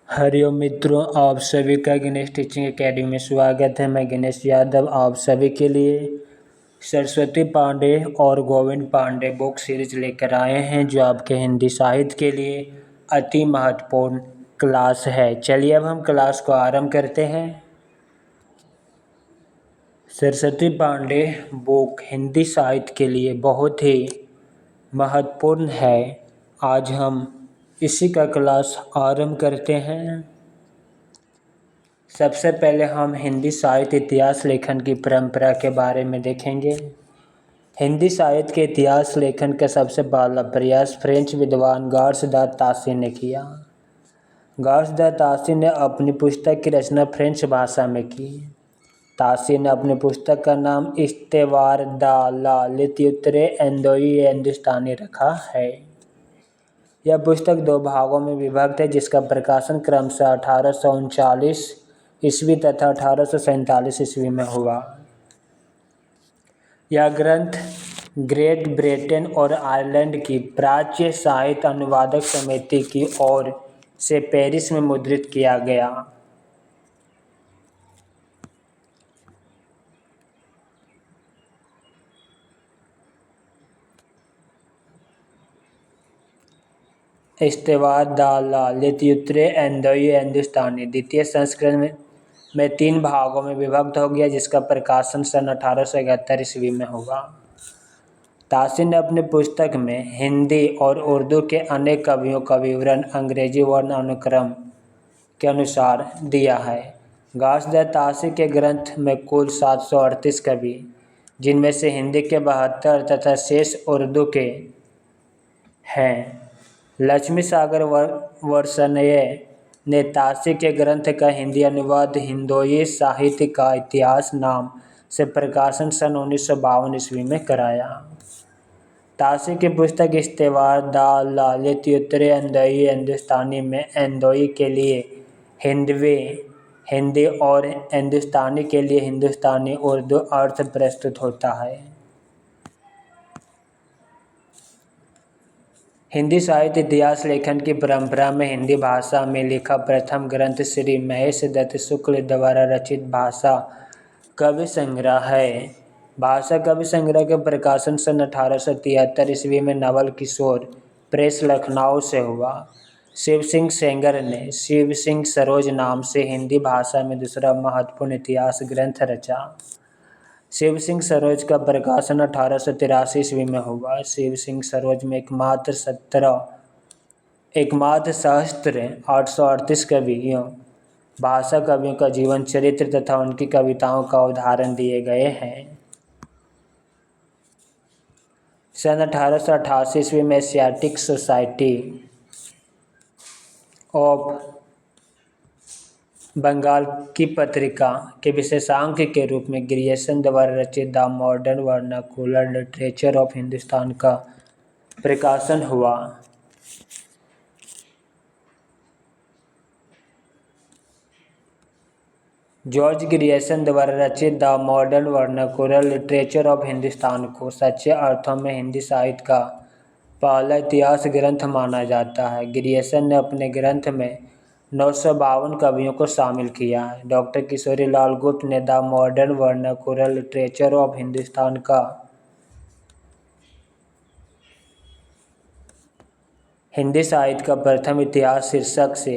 हरिओम मित्रों, आप सभी का गणेश टीचिंग एकेडमी में स्वागत है। मैं गणेश यादव आप सभी के लिए सरस्वती पांडे और गोविंद पांडे बुक सीरीज लेकर आए हैं, जो आपके हिंदी साहित्य के लिए अति महत्वपूर्ण क्लास है। चलिए अब हम क्लास को आरंभ करते हैं। सरस्वती पांडे बुक हिंदी साहित्य के लिए बहुत ही महत्वपूर्ण है। आज हम इसी का क्लास आरंभ करते हैं। सबसे पहले हम हिंदी साहित्य इतिहास लेखन की परंपरा के बारे में देखेंगे। हिंदी साहित्य के इतिहास लेखन का सबसे पहला प्रयास फ्रेंच विद्वान गार्स द तासी ने किया। गार्स द तासी ने अपनी पुस्तक की रचना फ्रेंच भाषा में की। तासी ने अपनी पुस्तक का नाम इस्तेवार द ला लित्यूत्रे एंदोई हिंदुस्तानी रखा है। यह पुस्तक दो भागों में विभक्त है, जिसका प्रकाशन क्रमशः 1839 ईस्वी तथा 1847 ईस्वी में हुआ। यह ग्रंथ ग्रेट ब्रिटेन और आयरलैंड की प्राच्य साहित्य अनुवादक समिति की ओर से पेरिस में मुद्रित किया गया। इस्तेवार द ला लित्यूत्रे एंदोई हिंदुस्तानी द्वितीय संस्करण में 3 भागों में विभक्त हो गया, जिसका प्रकाशन सन 1871 ईस्वी में हुआ। तासी ने अपनी पुस्तक में हिंदी और उर्दू के अनेक कवियों का विवरण अंग्रेजी वर्ण अनुक्रम के अनुसार दिया है। गार्स द तासी के ग्रंथ में कुल 738 कवि, जिनमें से हिंदी के 72 तथा शेष उर्दू के हैं। लक्ष्मी सागर वर्षणेय ने तासी के ग्रंथ का हिंदी अनुवाद हिंदोई साहित्य का इतिहास नाम से प्रकाशन सन 1952 ईस्वी में कराया। तासी की पुस्तक इस्तेवार द ला लित्यूत्रे एंदोई हिंदुस्तानी में एंदोई के लिए हिंदी और हिंदुस्तानी के लिए हिंदुस्तानी उर्दू अर्थ प्रस्तुत होता है। हिंदी साहित्य इतिहास लेखन की परंपरा में हिंदी भाषा में लिखा प्रथम ग्रंथ श्री महेश दत्त शुक्ल द्वारा रचित भाषा कवि संग्रह है। भाषा कवि संग्रह के प्रकाशन सन 1873 ईस्वी में नवल किशोर प्रेस लखनऊ से हुआ। शिव सिंह सेंगर ने शिव सिंह सरोज नाम से हिंदी भाषा में दूसरा महत्वपूर्ण इतिहास ग्रंथ रचा। शिव सिंह सरोज का प्रकाशन 1883 ईस्वी में हुआ। शिव सिंह सरोज में एकमात्र सहस्त्र 838 कवियों भाषा कवियों का जीवन चरित्र तथा उनकी कविताओं का उदाहरण दिए गए हैं। सन 1888 ईस्वी में एशियाटिक सोसाइटी ऑफ बंगाल की पत्रिका के विशेषांक के रूप में ग्रियर्सन द्वारा रचित the modern vernacular literature of Hindustan का प्रकाशन हुआ। जॉर्ज ग्रियर्सन द्वारा रचित the modern vernacular literature of Hindustan को सच्चे अर्थों में हिंदी साहित्य का पहला इतिहास ग्रंथ माना जाता है। ग्रियर्सन ने अपने ग्रंथ में 952 कवियों को शामिल किया है। डॉक्टर किशोरी लाल गुप्त ने the modern vernacular literature of Hindustan का हिंदी साहित्य का प्रथम इतिहास शीर्षक से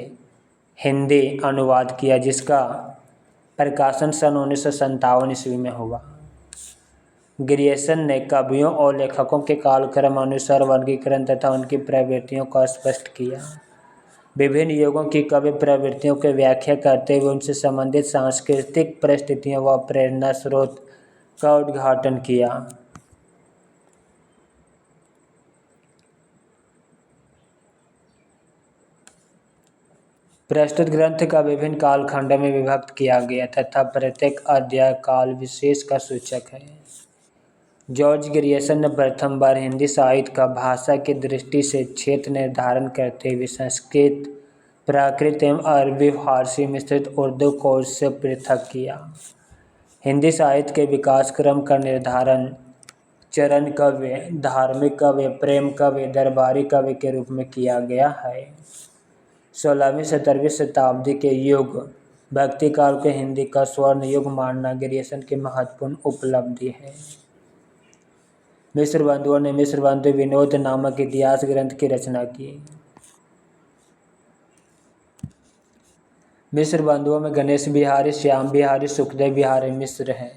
हिंदी अनुवाद किया, जिसका प्रकाशन सन 1957 ईस्वी में हुआ। ग्रियर्सन ने कवियों और लेखकों के कालक्रम अनुसार वर्गीकरण तथा उनकी प्रवृत्तियों को स्पष्ट किया। विभिन्न युगों की कवि प्रवृत्तियों की व्याख्या करते हुए उनसे संबंधित सांस्कृतिक परिस्थितियों व प्रेरणा स्रोत का उद्घाटन किया। प्रस्तुत ग्रंथ का विभिन्न कालखंडों में विभक्त किया गया तथा प्रत्येक अध्याय काल विशेष का सूचक है। जॉर्ज ग्रियर्सन ने प्रथम बार हिंदी साहित्य का भाषा की दृष्टि से क्षेत्र निर्धारण करते हुए संस्कृत, प्राकृत एवं अरबी फारसी मिश्रित उर्दू को उससे पृथक किया। हिंदी साहित्य के विकास क्रम का निर्धारण चरण काव्य, धार्मिक काव्य, प्रेम काव्य, दरबारी काव्य के रूप में किया गया है। 16वीं-17वीं शताब्दी के युग भक्ति काल को हिंदी का स्वर्ण युग मानना ग्रियर्सन की महत्वपूर्ण उपलब्धि है। मिश्र बंधुओं ने मिश्र बंधु विनोद नामक इतिहास ग्रंथ की रचना की। मिश्र बंधुओं में गणेश बिहारी, श्याम बिहारी, सुखदेव बिहारी मिश्र हैं।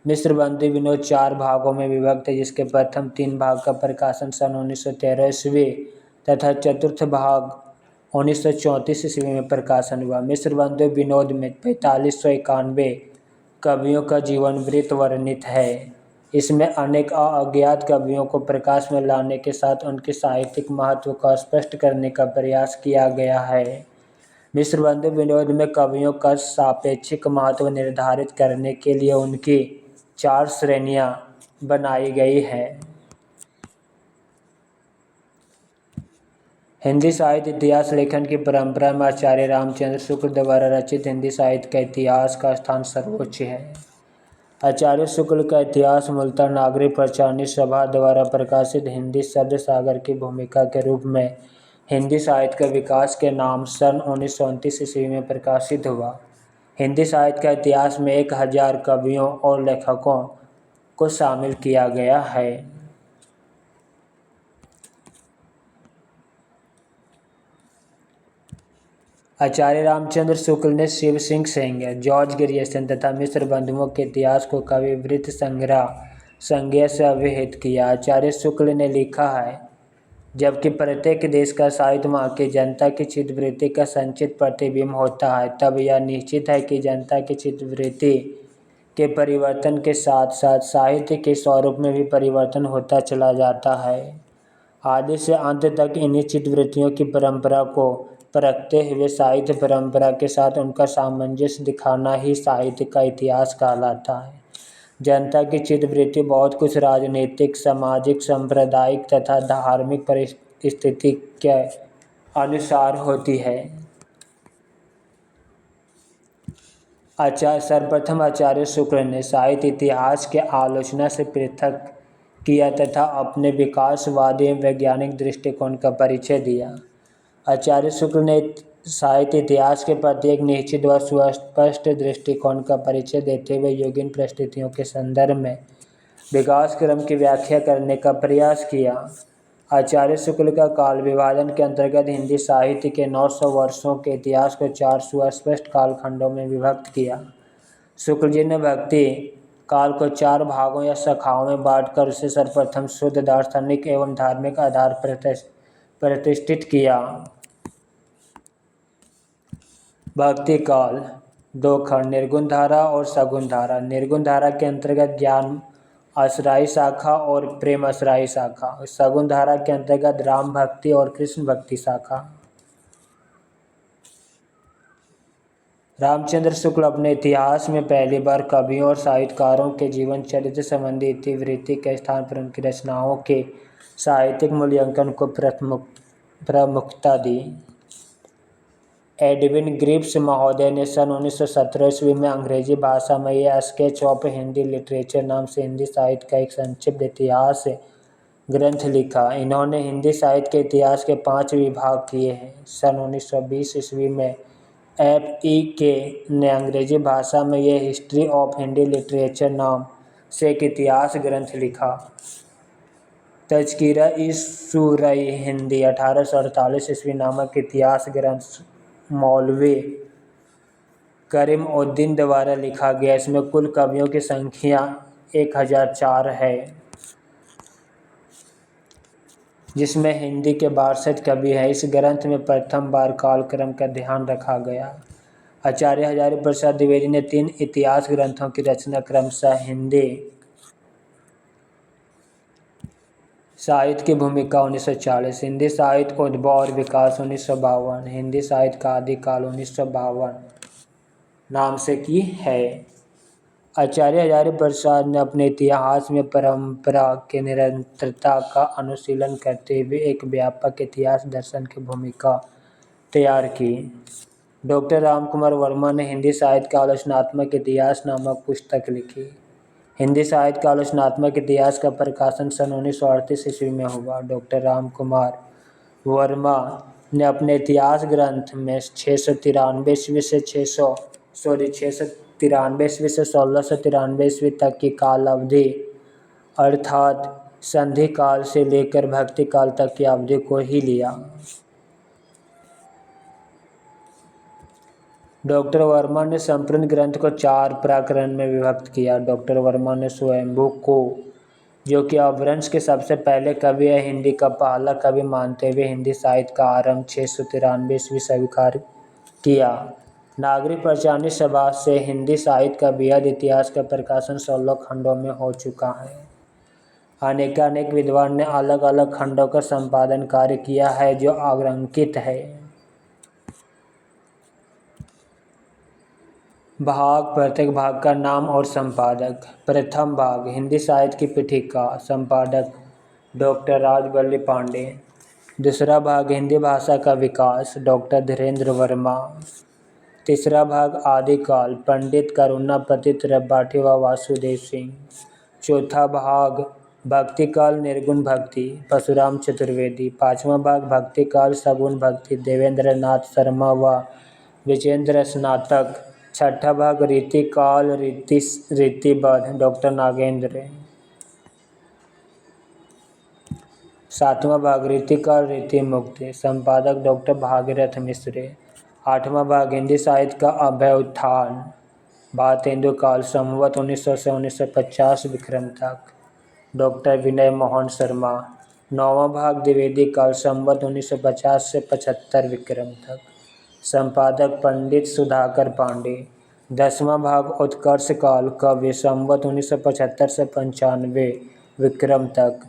मिश्र बंधु विनोद 4 भागों में विभक्त है, जिसके प्रथम 3 भाग का प्रकाशन सन 1913 ईस्वी तथा चतुर्थ भाग 1934 ईस्वी में प्रकाशन हुआ। मिश्र बंधु विनोद में 4591 कवियों का जीवन वृत्त वर्णित है। इसमें अनेक अज्ञात कवियों को प्रकाश में लाने के साथ उनके साहित्यिक महत्व को स्पष्ट करने का प्रयास किया गया है। मिश्र बंधु विनोद में कवियों का सापेक्षिक महत्व निर्धारित करने के लिए उनकी 4 श्रेणियां बनाई गई हैं। हिंदी साहित्य इतिहास लेखन की परंपरा में आचार्य रामचंद्र शुक्ल द्वारा रचित हिंदी साहित्य का इतिहास का स्थान सर्वोच्च है। आचार्य शुक्ल का इतिहास मूलतः नागरिक प्रचारणी सभा द्वारा प्रकाशित हिंदी शब्द सागर की भूमिका के रूप में हिंदी साहित्य के विकास के नाम सन 1929 ईस्वी में प्रकाशित हुआ। हिंदी साहित्य का इतिहास में 1000 कवियों और लेखकों को शामिल किया गया है। आचार्य रामचंद्र शुक्ल ने शिव सिंह सेंगर, जॉर्ज ग्रियर्सन तथा मिश्र बंधुओं के इतिहास को कवि वृत्त संग्रह से अभिहित किया। आचार्य शुक्ल ने लिखा है, जबकि प्रत्येक देश का साहित्य वहाँ की जनता की चित्तवृत्ति का संचित प्रतिबिंब होता है, तब यह निश्चित है कि जनता की चित्तवृत्ति के परिवर्तन के साथ साथ साहित्य के स्वरूप में भी परिवर्तन होता चला जाता है। आदि से अंत तक इन्हीं चित्तवृत्तियों की परंपरा को परखते हुए साहित्य परंपरा के साथ उनका सामंजस्य दिखाना ही साहित्य का इतिहास कहलाता है। जनता की चित्तवृत्ति बहुत कुछ राजनीतिक, सामाजिक, सांप्रदायिक तथा धार्मिक परिस्थिति के अनुसार होती है। सर्वप्रथम आचार्य शुक्ल ने साहित्य इतिहास के आलोचना से पृथक किया तथा अपने विकासवादी एवं वैज्ञानिक दृष्टिकोण का परिचय दिया। आचार्य शुक्ल ने साहित्य इतिहास के प्रति एक निश्चित व सुस्पष्ट दृष्टिकोण का परिचय देते हुए युगीन परिस्थितियों के संदर्भ में विकास क्रम की व्याख्या करने का प्रयास किया। आचार्य शुक्ल का काल विभाजन के अंतर्गत हिंदी साहित्य के 900 वर्षों के इतिहास को 4 सुस्पष्ट कालखंडों में विभक्त किया। शुक्ल जी ने भक्ति काल को 4 भागों या शाखाओं में बांटकर उसे सर्वप्रथम शुद्ध दार्शनिक एवं धार्मिक आधार प्रतिष्ठित किया। भक्ति काल 2 खंड, निर्गुण धारा और सगुण धारा। निर्गुण धारा के अंतर्गत ज्ञान आश्रयी शाखा और प्रेम आश्रयी शाखा। सगुण धारा के अंतर्गत राम भक्ति और कृष्ण भक्ति शाखा। रामचंद्र शुक्ल अपने इतिहास में पहली बार कवियों और साहित्यकारों के जीवन चरित्र संबंधी इतिवृत्ति के स्थान पर उनकी रचनाओं के साहित्यिक मूल्यांकन को प्रमुखता दी। एडविन ग्रिव्स महोदय ने सन 1917 ईस्वी में अंग्रेजी भाषा में यह स्केच ऑफ हिंदी लिटरेचर नाम से हिंदी साहित्य का एक संक्षिप्त इतिहास ग्रंथ लिखा। इन्होंने हिंदी साहित्य के इतिहास के 5 विभाग किए हैं। सन 1920 ईस्वी में F.E.K. ने अंग्रेजी भाषा में यह हिस्ट्री ऑफ हिंदी लिटरेचर नाम से एक इतिहास ग्रंथ लिखा। तज़किरा-ई-सूरह हिंदी 1848 ईस्वी नामक इतिहास ग्रंथ मौलवी करीम उद्दीन द्वारा लिखा गया। इसमें कुल कवियों की संख्या 1004 है, जिसमें हिंदी के 62 कवि हैं। इस ग्रंथ में प्रथम बार कालक्रम का ध्यान रखा गया। आचार्य हजारी प्रसाद द्विवेदी ने 3 इतिहास ग्रंथों की रचना क्रमशः हिंदी साहित्य की भूमिका 1940, हिंदी साहित्य उद्भव और विकास 1952, हिंदी साहित्य का आदिकाल 1952 नाम से की है। आचार्य हजारी प्रसाद ने अपने इतिहास में परंपरा के निरंतरता का अनुशीलन करते हुए एक व्यापक इतिहास दर्शन की भूमिका तैयार की। डॉक्टर रामकुमार वर्मा ने हिंदी साहित्य का आलोचनात्मक इतिहास नामक पुस्तक लिखी। हिंदी साहित्य का आलोचनात्मक इतिहास का प्रकाशन सन 1938 ईस्वी में हुआ। डॉक्टर रामकुमार वर्मा ने अपने इतिहास ग्रंथ में 693 ईस्वी से 693 ईस्वी से 1693 ईस्वी तक की काल अवधि अर्थात संधि काल से लेकर भक्ति काल तक की अवधि को ही लिया। डॉक्टर वर्मा ने संपूर्ण ग्रंथ को 4 प्रकरण में विभक्त किया। डॉक्टर वर्मा ने स्वयंभू को, जो कि अपभ्रंश के सबसे पहले कवि है, हिंदी का पहला कवि मानते हुए हिंदी साहित्य का आरंभ 693 ईस्वी स्वीकार किया। नागरिक पंचानन सभा से हिंदी साहित्य का बृहद इतिहास का प्रकाशन 16 खंडों में हो चुका है। अनेक विद्वान ने अलग अलग खंडों का संपादन कार्य किया है जो अंकित है। भाग, प्रत्येक भाग का नाम और संपादक। प्रथम भाग हिंदी साहित्य की पीठिका, संपादक डॉक्टर राजवल्लभ पांडे। दूसरा भाग हिंदी भाषा का विकास, डॉक्टर धीरेन्द्र वर्मा। तीसरा भाग आदिकाल, पंडित करुणापति त्रिपाठी व वासुदेव सिंह। चौथा भाग भक्ति काल, निर्गुण भक्ति, परशुराम चतुर्वेदी। पांचवा भाग भक्ति काल, सगुण भक्ति, देवेंद्र नाथ शर्मा व विजेंद्र स्नातक। छठा भाग रीति काल, रीतिबद्ध, डॉक्टर नागेंद्र। सातवां भाग रीति काल, रीति मुक्ति, संपादक डॉक्टर भागीरथ मिश्र। आठवां भाग हिंदी साहित्य का अभ्युत्थान, भारतेंदु काल, संवत 1900 से 1950 विक्रम तक, डॉक्टर विनय मोहन शर्मा। नौवां भाग द्विवेदी काल, संवत 1950 से 75 विक्रम तक, संपादक पंडित सुधाकर पांडे। 10वां भाग उत्कर्ष काल, काव्य, संवत 1975 से 95 विक्रम तक,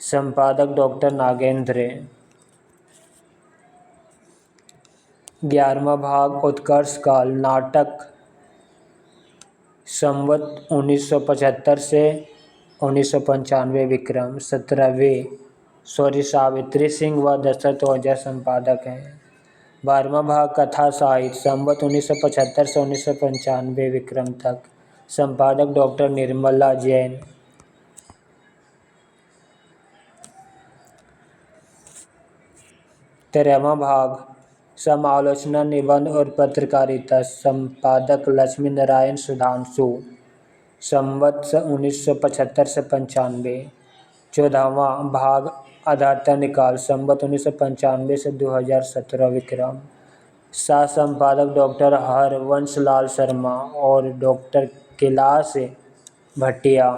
संपादक डॉक्टर नागेंद्र। 11वां भाग उत्कर्ष काल, नाटक, संवत 1975 से 1995 विक्रम। 17वें सावित्री सिंह व दशरथ ओझा संपादक हैं। 12वां भाग कथा साहित्य, संवत 1975 से 1995 विक्रम तक, संपादक डॉक्टर निर्मला जैन। 13वां भाग समालोचना, निबंध और पत्रकारिता, संपादक लक्ष्मी नारायण सुधांशु, संवत 1975 से 95। 14वां भाग अध्यात्म निकाल, संवत 1995 से 2017 विक्रम। सह संपादक डॉक्टर हरवंश लाल शर्मा और डॉक्टर कैलाश भटिया।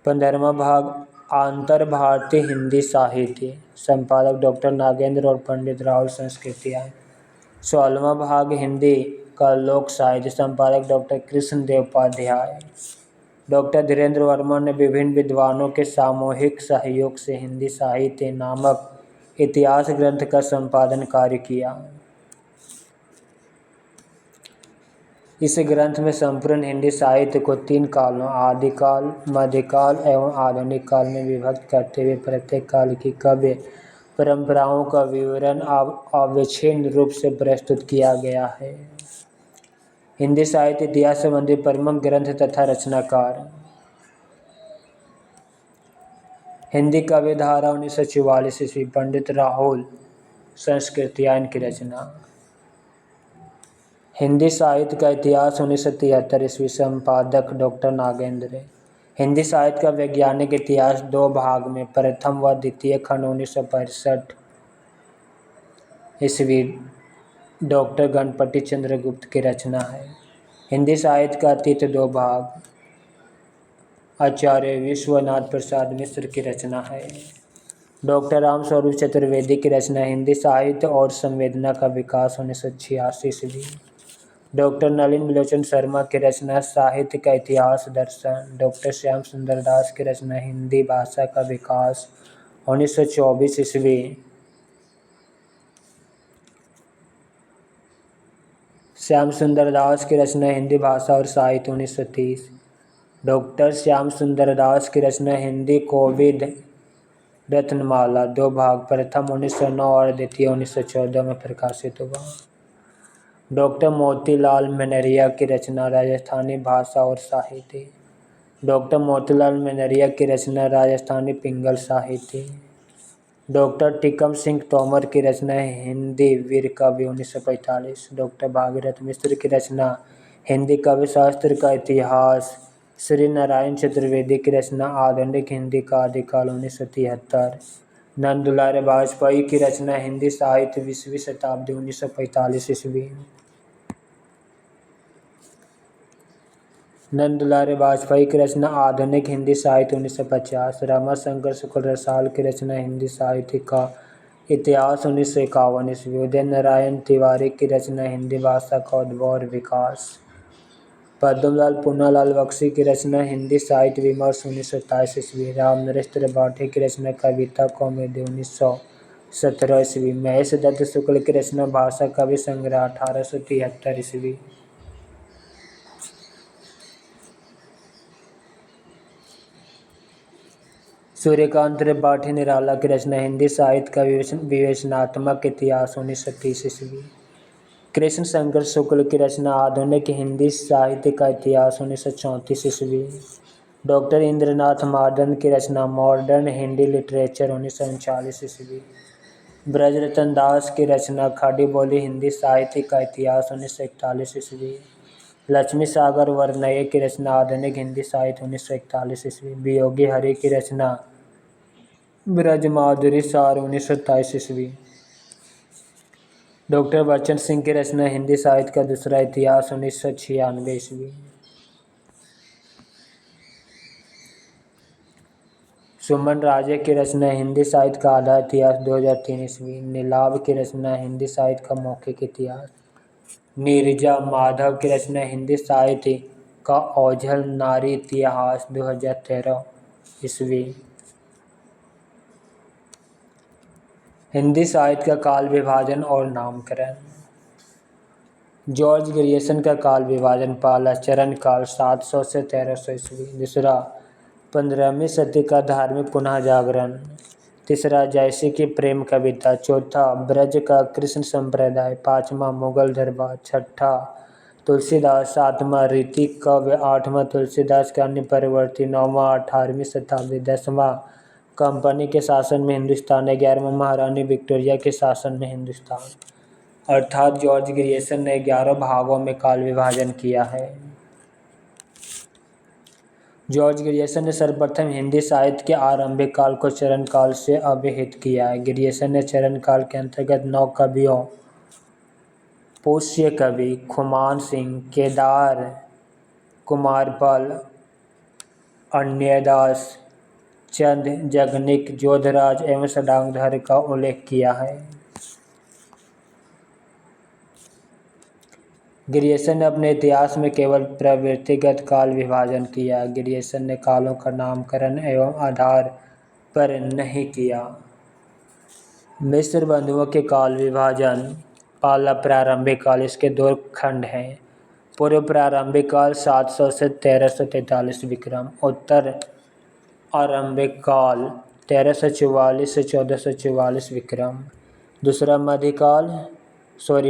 15वां भाग आंतर भारतीय हिंदी साहित्य, संपादक डॉक्टर नागेंद्र और पंडित राहुल संस्कृतियाँ। 16वां भाग हिंदी का लोक साहित्य, संपादक डॉक्टर कृष्णदेव उपाध्याय। डॉक्टर धीरेन्द्र वर्मा ने विभिन्न विद्वानों के सामूहिक सहयोग से हिंदी साहित्य नामक इतिहास ग्रंथ का संपादन कार्य किया। इस ग्रंथ में संपूर्ण हिंदी साहित्य को 3 कालों, आदिकाल, मध्यकाल एवं आधुनिक काल में विभक्त करते हुए प्रत्येक काल की काव्य परंपराओं का विवरण अविच्छिन्न रूप से प्रस्तुत किया गया है। हिंदी साहित्य इतिहास संबंधी प्रमुख ग्रंथ तथा रचनाकार। हिंदी काव्य धारा 1944 ईस्वी, पंडित राहुल संस्कृतियाँ इनकी रचना। हिंदी साहित्य का इतिहास 1973 ईस्वी, संपादक डॉक्टर नागेंद्र। हिंदी साहित्य का वैज्ञानिक इतिहास 2 भाग में, प्रथम व द्वितीय खंड 1965 ईस्वी, डॉक्टर गणपति चंद्रगुप्त की रचना है। हिंदी साहित्य का अतीत 2 भाग, आचार्य विश्वनाथ प्रसाद मिश्र की रचना है। डॉक्टर रामस्वरूप चतुर्वेदी की रचना हिंदी साहित्य और संवेदना का विकास 1986 ईस्वी। डॉक्टर नलिन विलोचन शर्मा की रचना साहित्य का इतिहास दर्शन। डॉक्टर श्याम सुंदर दास की रचना हिंदी भाषा का विकास 1924 ईस्वी। श्याम सुंदर दास की रचना हिंदी भाषा और साहित्य 1930। डॉक्टर श्याम सुंदर दास की रचना हिंदी कोविद रत्नमाला 2 भाग, प्रथम 1909 और द्वितीय 1914 में प्रकाशित हुआ। डॉक्टर मोतीलाल मेनरिया की रचना राजस्थानी भाषा और साहित्य। डॉक्टर मोतीलाल मेनरिया की रचना राजस्थानी पिंगल साहित्य। डॉक्टर टीकम सिंह तोमर की रचना हिंदी वीर काव्य 1945। डॉक्टर भागीरथ मिश्र की रचना हिंदी काव्य शास्त्र का इतिहास। श्री नारायण चतुर्वेदी की रचना आधुनिक हिंदी का आदिकाल 1973। नंद दुलारे वाजपेयी की रचना हिंदी साहित्य 20वीं शताब्दी 1945 ईस्वी। नंद दुलारे वाजपेयी की रचना आधुनिक हिंदी साहित्य 1950। रमाशंकर शुक्ल रसाल की रचना हिंदी साहित्य का इतिहास 1951 ईस्वी। उदय नारायण तिवारी की रचना हिंदी भाषा का उद्भव और विकास। पद्मलाल पूनालाल बख्शी की रचना हिंदी साहित्य विमर्श 1927 ईस्वी। राम नरेश त्रिपाठी की रचना कविता कौमुदी 1917 ईस्वी। महेश दत्त शुक्ल की रचना भाषा कवि संग्रह 1873 ईस्वी। सूर्यकांत त्रिपाठी निराला की रचना हिंदी साहित्य का विवेचनात्मक इतिहास 1930 ईस्वी। कृष्ण शंकर शुक्ल की रचना आधुनिक हिंदी साहित्य का इतिहास 1934 ईस्वी। डॉक्टर इंद्रनाथ मार्दन की रचना मॉडर्न हिंदी लिटरेचर 1939 ईस्वी। ब्रजरतन दास की रचना खड़ी बोली हिंदी साहित्य का इतिहास 1941 ईस्वी। लक्ष्मी सागर वर्णय की रचना आधुनिक हिंदी साहित्य 1941 ईस्वी। वियोगी हरि की रचना ब्रजमाधुरी सार 1927 ईस्वी। डॉक्टर बच्चन सिंह की रचना हिंदी साहित्य का दूसरा इतिहास 1996 ईस्वी। सुमन राजे की रचना हिंदी साहित्य का आधा इतिहास 2003 ईस्वी। नीलाभ की रचना हिंदी साहित्य का मौखिक इतिहास। नीरजा माधव की रचना हिंदी साहित्य का ओझल नारी इतिहास 2013 ईस्वी। हिंदी साहित्य का काल विभाजन और नामकरण। जॉर्ज ग्रियर्सन का काल विभाजन। पहला चरण काल 700 से 1300 ईस्वी। दूसरा 15वीं सदी का धार्मिक पुनः जागरण। तीसरा जयसी की प्रेम कविता। चौथा ब्रज का कृष्ण संप्रदाय। पाँचवा मुगल दरबार। छठा तुलसीदास। सातवां रीति काव्य। आठवां तुलसीदास के अन्य परवर्ती। नौवां 18वीं शताब्दी। 10वां कंपनी के शासन में हिंदुस्तान। 11वां महारानी विक्टोरिया के शासन में हिंदुस्तान। अर्थात जॉर्ज ग्रियर्सन ने 11 भागों में काल विभाजन किया है। जॉर्ज ग्रियर्सन ने सर्वप्रथम हिंदी साहित्य के आरंभिक काल को चरण काल से अभिहित किया है। ग्रियर्सन ने चरण काल के अंतर्गत 9 कवियों पुष्य कवि, खुमान सिंह, केदार, कुमारपाल, अन्यदास, चंद, जगनिक, जोधराज एवं षडांगधर का उल्लेख किया है। ग्रियर्सन ने अपने इतिहास में केवल प्रवृत्तिगत काल विभाजन किया। ग्रियर्सन ने कालों का नामकरण एवं आधार पर नहीं किया। मिस्र बंधुओं के काल विभाजन। पहला प्रारंभिक काल। इसके 2 खंड हैं। पूर्व प्रारंभिक काल 700 से 1343 विक्रम। उत्तर आरंभिक काल 1344 से 1444 विक्रम। दूसरा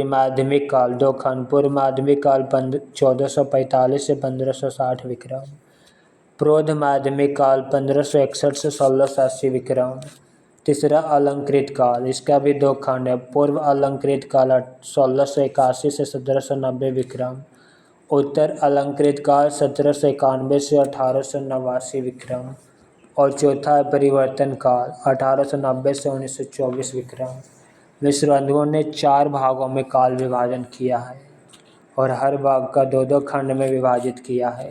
माध्यमिक काल 2 खंड। पूर्व माध्यमिक काल 1445 से 1560 विक्रम। प्रौढ़ माध्यमिक काल 1561 से 1680 विक्रम। तीसरा अलंकृत काल। इसका भी 2 खंड है। पूर्व अलंकृत काल 1681 से 1790 विक्रम। उत्तर अलंकृत काल 1791 से 1889 विक्रम। और चौथा परिवर्तन काल 1890 से 1924 विक्रम। मिस्र बंधुओं ने 4 भागों में काल विभाजन किया है और हर भाग का 2-2 खंड में विभाजित किया है।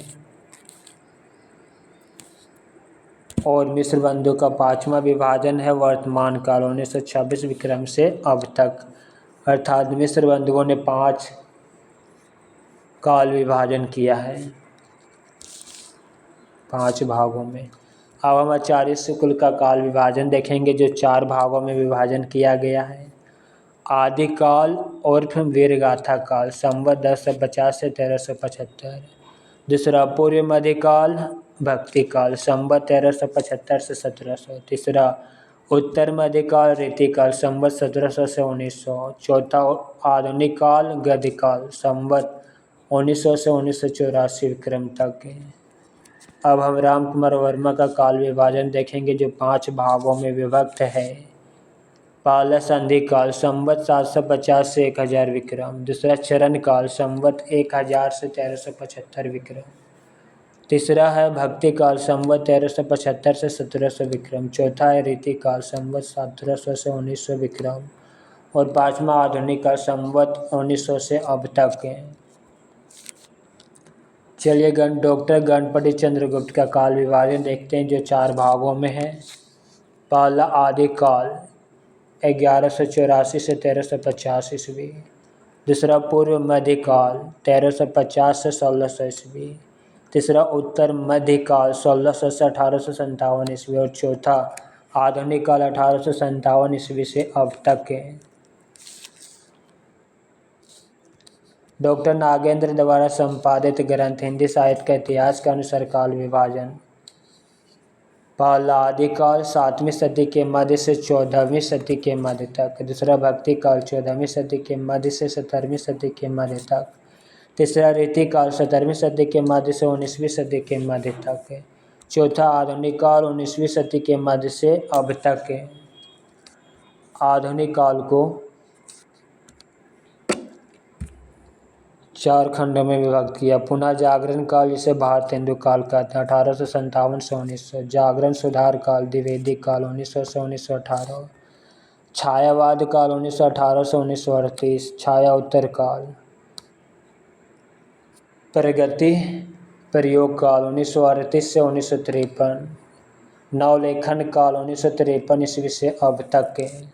और मिस्र बंधु का 5वां विभाजन है वर्तमान काल 1926 विक्रम से अब तक। अर्थात मिस्र बंधुओं ने 5 काल विभाजन किया है 5 भागों में। अब हम आचार्य शुक्ल का काल विभाजन देखेंगे जो 4 भागों में विभाजन किया गया है। आदिकाल और वीरगाथा काल संवत 1050 से 1375। दूसरा पूर्व मध्यकाल भक्ति काल संवत 1375 से 1700। तीसरा उत्तर मध्यकाल रीतिकाल संवत 1700 से 1900। चौथा आधुनिक काल गद्यकाल संवत 1900 से 1984 विक्रम तक। अब हम राम कुमार वर्मा का काल विभाजन देखेंगे जो 5 भागों में विभक्त है। पहला संधि काल संवत 750 से 1000 विक्रम। दूसरा चरण काल संवत 1000 से 1375 विक्रम। तीसरा है भक्ति काल संवत 1375 से 1700 विक्रम। चौथा है रीति काल संवत 1700 से 1900 विक्रम। और पांचवा आधुनिक काल संवत 1900 से अब तक है। चलिए डॉक्टर गणपति चंद्रगुप्त का काल विभाजन देखते हैं, जो 4 भागों में है। पहला आदि काल 1184 से 1350 ईस्वी। दूसरा पूर्व मध्य काल 1350 से 1600 ईस्वी। तीसरा उत्तर मध्य काल 1600 से 1857 ईस्वी। और चौथा आधुनिक काल 1857 ईस्वी से अब तक है। डॉक्टर नागेंद्र द्वारा संपादित ग्रंथ हिंदी साहित्य का इतिहास के अनुसार काल विभाजन। पहला आदिकाल 7वीं सदी के मध्य से 14वीं सदी के मध्य तक। दूसरा भक्ति काल 14वीं सदी के मध्य से 17वीं सदी के मध्य तक। तीसरा रीति काल 17वीं सदी के मध्य से 19वीं सदी के मध्य तक है। चौथा आधुनिक काल 19वीं सदी के मध्य से अब तक है। आधुनिक काल को 4 खंडों में विभक्त किया। पुनः जागरण काल, जिसे भारतेंदु काल कहते हैं, 1857 से 1900। जागरण सुधार काल द्विवेदी काल 1900 से 1918। छायावाद काल 1918 से 1938। छाया उत्तर काल। प्रगति प्रयोग काल 1938 से 1953। नवलेखन काल 1953 ईस्वी से अब तक है।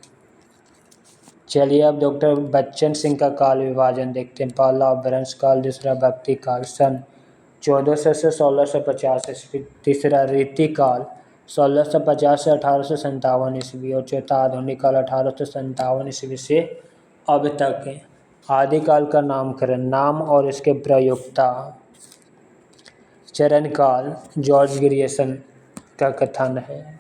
चलिए अब डॉक्टर बच्चन सिंह का काल विभाजन देखते हैं। पहला अपभ्रंश काल, दूसरा भक्ति काल सन 1400 से 1650 ईस्वी। तीसरा रीति काल 1650 से 1857 ईस्वी। और चौथा आधुनिक काल 1857 ईस्वी से अब तक है। आदिकाल का नामकरण, नाम और इसके प्रयोक्ता। चरण काल जॉर्ज ग्रियर्सन का कथन है।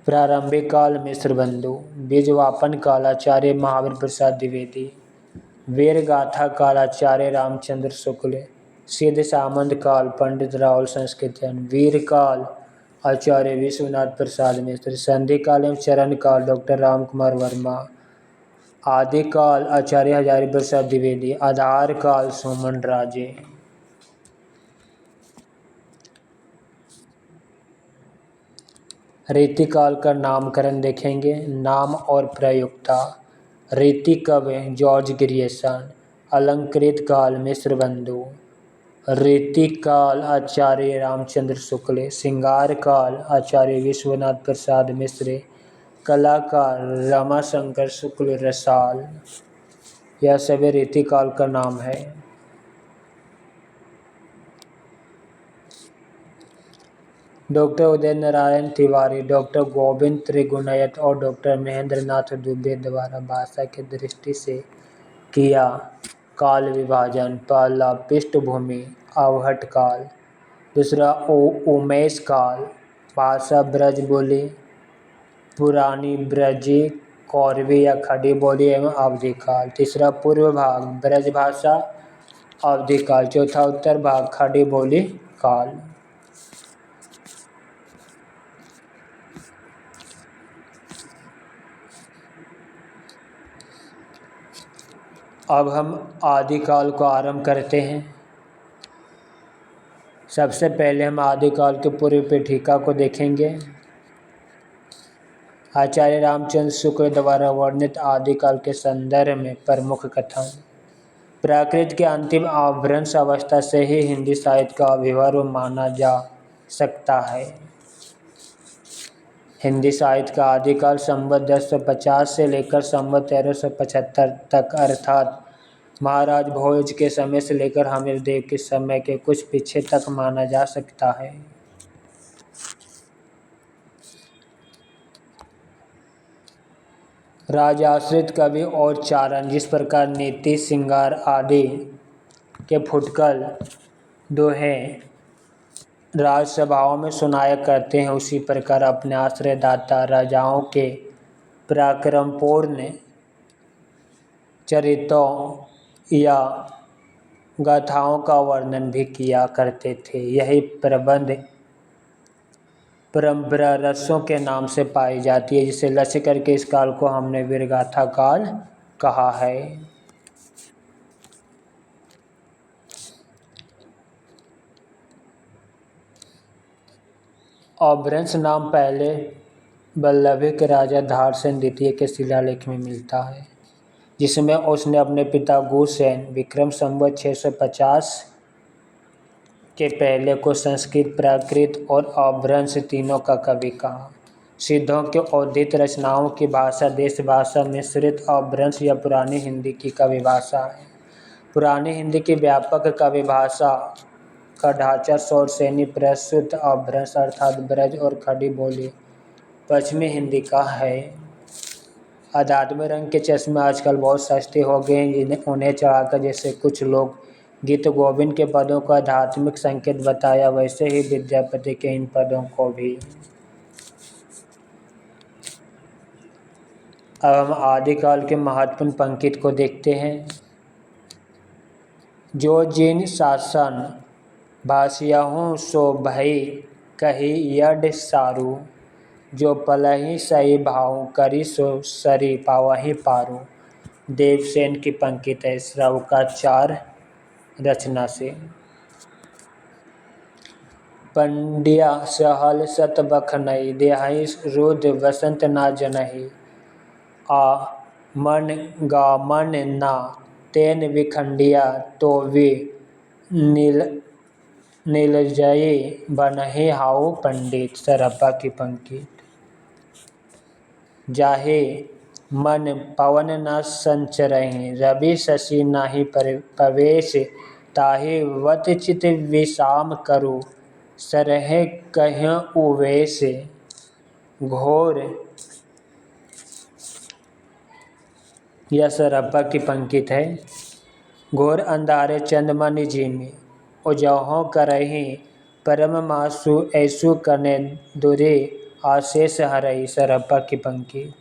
प्रारंभिक काल मिश्र बंधु। बीजवापन काल आचार्य महावीर प्रसाद द्विवेदी। वीर गाथा काल आचार्य रामचंद्र शुक्ल। सिद्ध सामंत काल पंडित राहुल संस्कृतन। वीर काल आचार्य विश्वनाथ प्रसाद मिश्र। संधि काल एवं चरण काल डॉक्टर राम कुमार वर्मा। आदि काल आचार्य हजारी प्रसाद द्विवेदी। आधार काल सुमन राजे। रीति काल का नामकरण देखेंगे, नाम और प्रयुक्ता। रीति कवि जॉर्ज ग्रियर्सन। अलंकृत काल मिश्र बंधु। रीति काल आचार्य रामचंद्र शुक्ल। श्रृंगार काल आचार्य विश्वनाथ प्रसाद मिश्र। कलाकार रमाशंकर शुक्ल रसाल। यह सभी रीति काल का नाम है। डॉक्टर उदय नारायण तिवारी, डॉक्टर गोविंद त्रिगुणायत और डॉक्टर महेंद्र नाथ दुबे द्वारा भाषा की दृष्टि से किया काल विभाजन। पहला पृष्ठभूमि अवहट काल। दूसरा उमेश काल, भाषा ब्रज बोली, पुरानी ब्रजी, कौरवी या खड़ी बोली एवं अवधि काल। तीसरा पूर्व भाग ब्रज भाषा अवधि काल। चौथा उत्तर भाग खड़ी बोली काल। अब हम आदिकाल को आरंभ करते हैं। सबसे पहले हम आदिकाल के पूर्व पीठिका को देखेंगे। आचार्य रामचंद्र शुक्ल द्वारा वर्णित आदिकाल के संदर्भ में प्रमुख कथन। प्राकृत के अंतिम अपभ्रंश अवस्था से ही हिंदी साहित्य का अभिभव माना जा सकता है। हिंदी साहित्य का आदिकाल संवत 1050 से लेकर संवत 1375 तक, अर्थात महाराज भोज के समय से लेकर हमीरदेव के समय के कुछ पीछे तक माना जा सकता है। राजाश्रित कवि और चारण जिस प्रकार नीति, श्रृंगार आदि के फुटकल दोहे राजसभाओं में सुनाया करते हैं, उसी प्रकार अपने आश्रयदाता राजाओं के पराक्रमपूर्ण चरित्रों या गाथाओं का वर्णन भी किया करते थे। यही प्रबंध परंपरा रसों के नाम से पाई जाती है, जिसे लक्ष्य करके इस काल को हमने वीरगाथा काल कहा है। अपभ्रंश नाम पहले वल्लभी के राजा धारसेन द्वितीय के शिलालेख में मिलता है, जिसमें उसने अपने पिता गुसेन विक्रम संवत 650 के पहले को संस्कृत, प्राकृत और अपभ्रंश तीनों का कवि कहा। सिद्धों के उद्धृत रचनाओं की भाषा देश भाषा मिश्रित अपभ्रंश या पुरानी हिंदी की कवि भाषा है। पुरानी हिंदी की व्यापक कवि भाषा का ढांचा शौरसेनी प्रस्तुत अपभ्रंश अर्थात ब्रज और खड़ी बोली पश्चिमी हिंदी का है। अध्यात्म रंग के चश्मे आजकल बहुत सस्ते हो गए हैं, जिन्हें उन्हें चढ़ाकर जैसे कुछ लोग गीत गोविंद के पदों को आध्यात्मिक संकेत बताया, वैसे ही विद्यापति के इन पदों को भी। अब हम आदिकाल के महत्वपूर्ण पंक्ति को देखते हैं। जो जिन शासन भाषियाहूँ सो भई कही यड सारू, जो पलहि सही भाव करी सो सरी पावहि पारू। देवसेन की पंक्ति है श्रवकाचार्य रचना से। पंड्या सहल सत बखनई देहई रुद्र वसंत ना जनहि, आ मन गा मन ना तेन विखंडिया तो वि नीलजयी बनहि हाउ पंडित। सरप्पा की पंक्ति। जाहे मन पवन न संचरहि रवि शशि नाहि प्रवेश, ताहि वत चित विषाम करु सरहे कह्य उवेश। घोर यह सरप्पा की पंक्ति है। घोर अंधारे चंदमनि झिमी, उजहुँ करहि परम मासु ऐसु कने दुरि आशेष हरहि। सरप्पा की पंक्ति।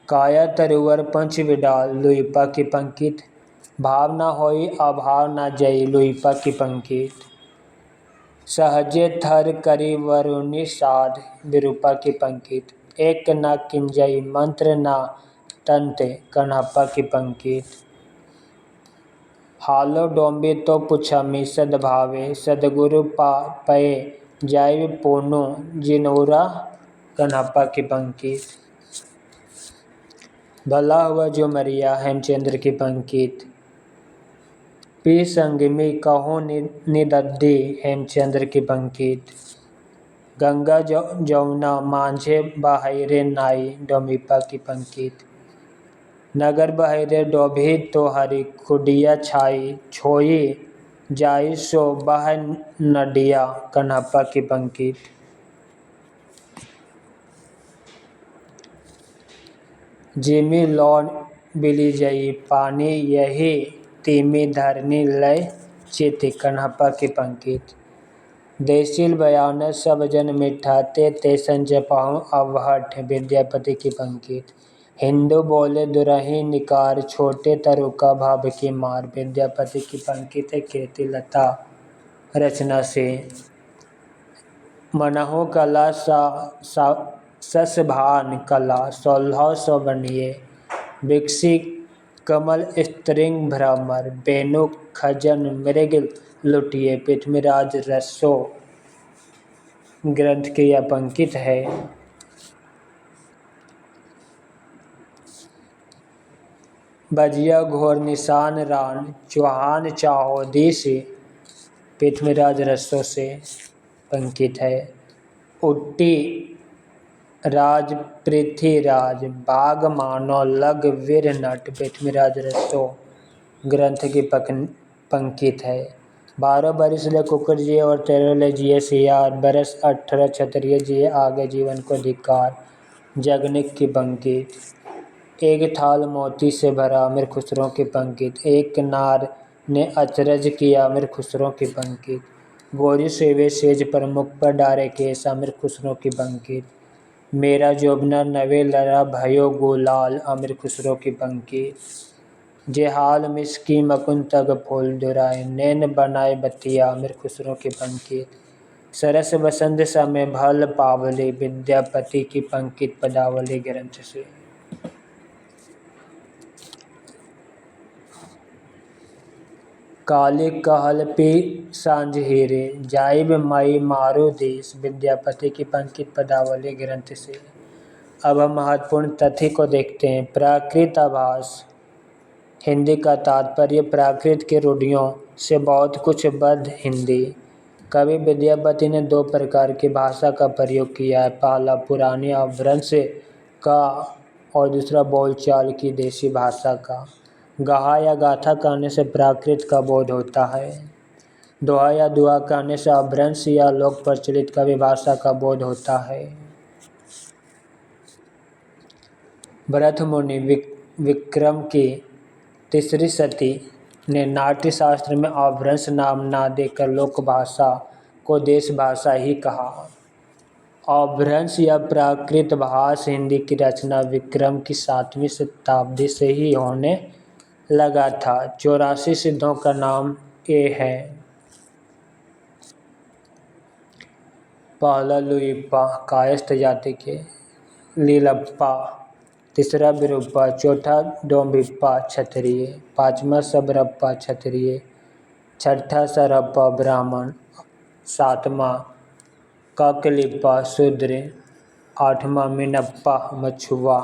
काया तरुवर पंच विडाल लुइपा की पंक्ति। भाव न होई अभाव न जई लुइपा की पंक्ति। सहजे थर करी वरुणि साध विरूपा की पंक्ति। एक न किंजई मंत्र न तंते कण्हप्पा की पंक्ति। हालो डोंबी तो पुछमि सद्भावे सद्गुरु पये जाय पूनु जिनउरा कण्हप्पा की पंक्ति। भला हुआ जो मरिया हेमचंद्र की पंक्ति। पी संगमी कहूँ निदद्धि हेमचंद्र की पंक्ति। गंगा जमुना मांझे बहैरे नाई डोमिप्पा की पंक्ति। नगर बहैरे डोभी तो हरि खुडिया छाई छोई जाई सो बह नदिया कण्हप्पा की पंक्ति। जिमी लौन बिलिजई पानी यही तिमी धरनी लय चिति कण्हप्पा की पंक्ति। देशील बयान सब जन मिठा ते तेसन जपहु अवहठ विद्यापति की पंक्ति। हिंदू बोले दुरही निकार छोटे तरुका भाव की मार। विद्यापति की पंक्ति है कीर्तिलता रचना से। मनहु कला ससभान कला 1600 बनिए, विकसी कमल स्त्रिंग भ्रमर बेनु खजन मृग लुटिए। पृथ्वीराज रसो ग्रंथ की यह पंक्ति है। बजिया घोर निशान रान चौहान चाहो दिशि पृथ्वीराज रसों से पंक्ति है। उट्टी राज पृथ्वीराज बाग मानो लग वीर नट पृथ्वीराज रसो ग्रंथ की पंक्ति है। 12 बरिस ले कुकुर जिए और 13 ले जिए सियार, बरस 18 क्षत्रिय जिए आगे जीवन को धिक्कार। जगनिक की पंक्ति। एक थाल मोती से भरा अमीर खुसरो की पंक्ति। एक नार ने अचरज किया अमीर खुसरो की पंक्ति। गोरी सेवे सेज पर मुख पर डारे केस अमीर खुसरो की पंक्ति। मेरा जोबना नवे लड़ा भयो गुलाल अमीर खुसरो की पंक्ति। जे हाल मिसकी मकुंतग फूल दुराए, नैन बनाए बतिया अमीर खुसरो की पंकित। सरस बसंत समय भल पावली, विद्यापति की पंकित पदावली ग्रंथ से। काली कहल पी सांझ हीरे, जाइब मई मारो देश, विद्यापति की पंकित पदावली ग्रंथ से। अब हम महत्वपूर्ण तथ्य को देखते हैं। प्राकृत आभास, हिंदी का तात्पर्य प्राकृत के रूढ़ियों से बहुत कुछ बद्ध हिंदी। कवि विद्यापति ने दो प्रकार की भाषा का प्रयोग किया है। पहला पुरानी अपभ्रंश का और दूसरा बोलचाल की देसी भाषा का। गाहा या गाथा कहने से प्राकृत का बोध होता है। दोहा या दुआ कहने से अपभ्रंश या लोक प्रचलित कवि भाषा का बोध होता है। भरत मुनि विक्रम की तीसरी सती ने नाट्य शास्त्र में अपभ्रंश नाम ना देकर लोक भाषा को देश भाषा ही कहा। अपभ्रंश या प्राकृत भाष हिंदी की रचना विक्रम की 7वीं शताब्दी से ही होने लगा था। 84 सिद्धों का नाम ये है। पहला लुइप्पा कायस्थ जाति के, लीलप्पा, तीसरा विरूपा, चौथा डोम्बिप्पा क्षत्रिय, पांचवा सबरप्पा क्षत्रिय, छठा सरप्पा ब्राह्मण, सातवां काकलिप्पा शूद्र, आठवां मीनप्पा मछुआ,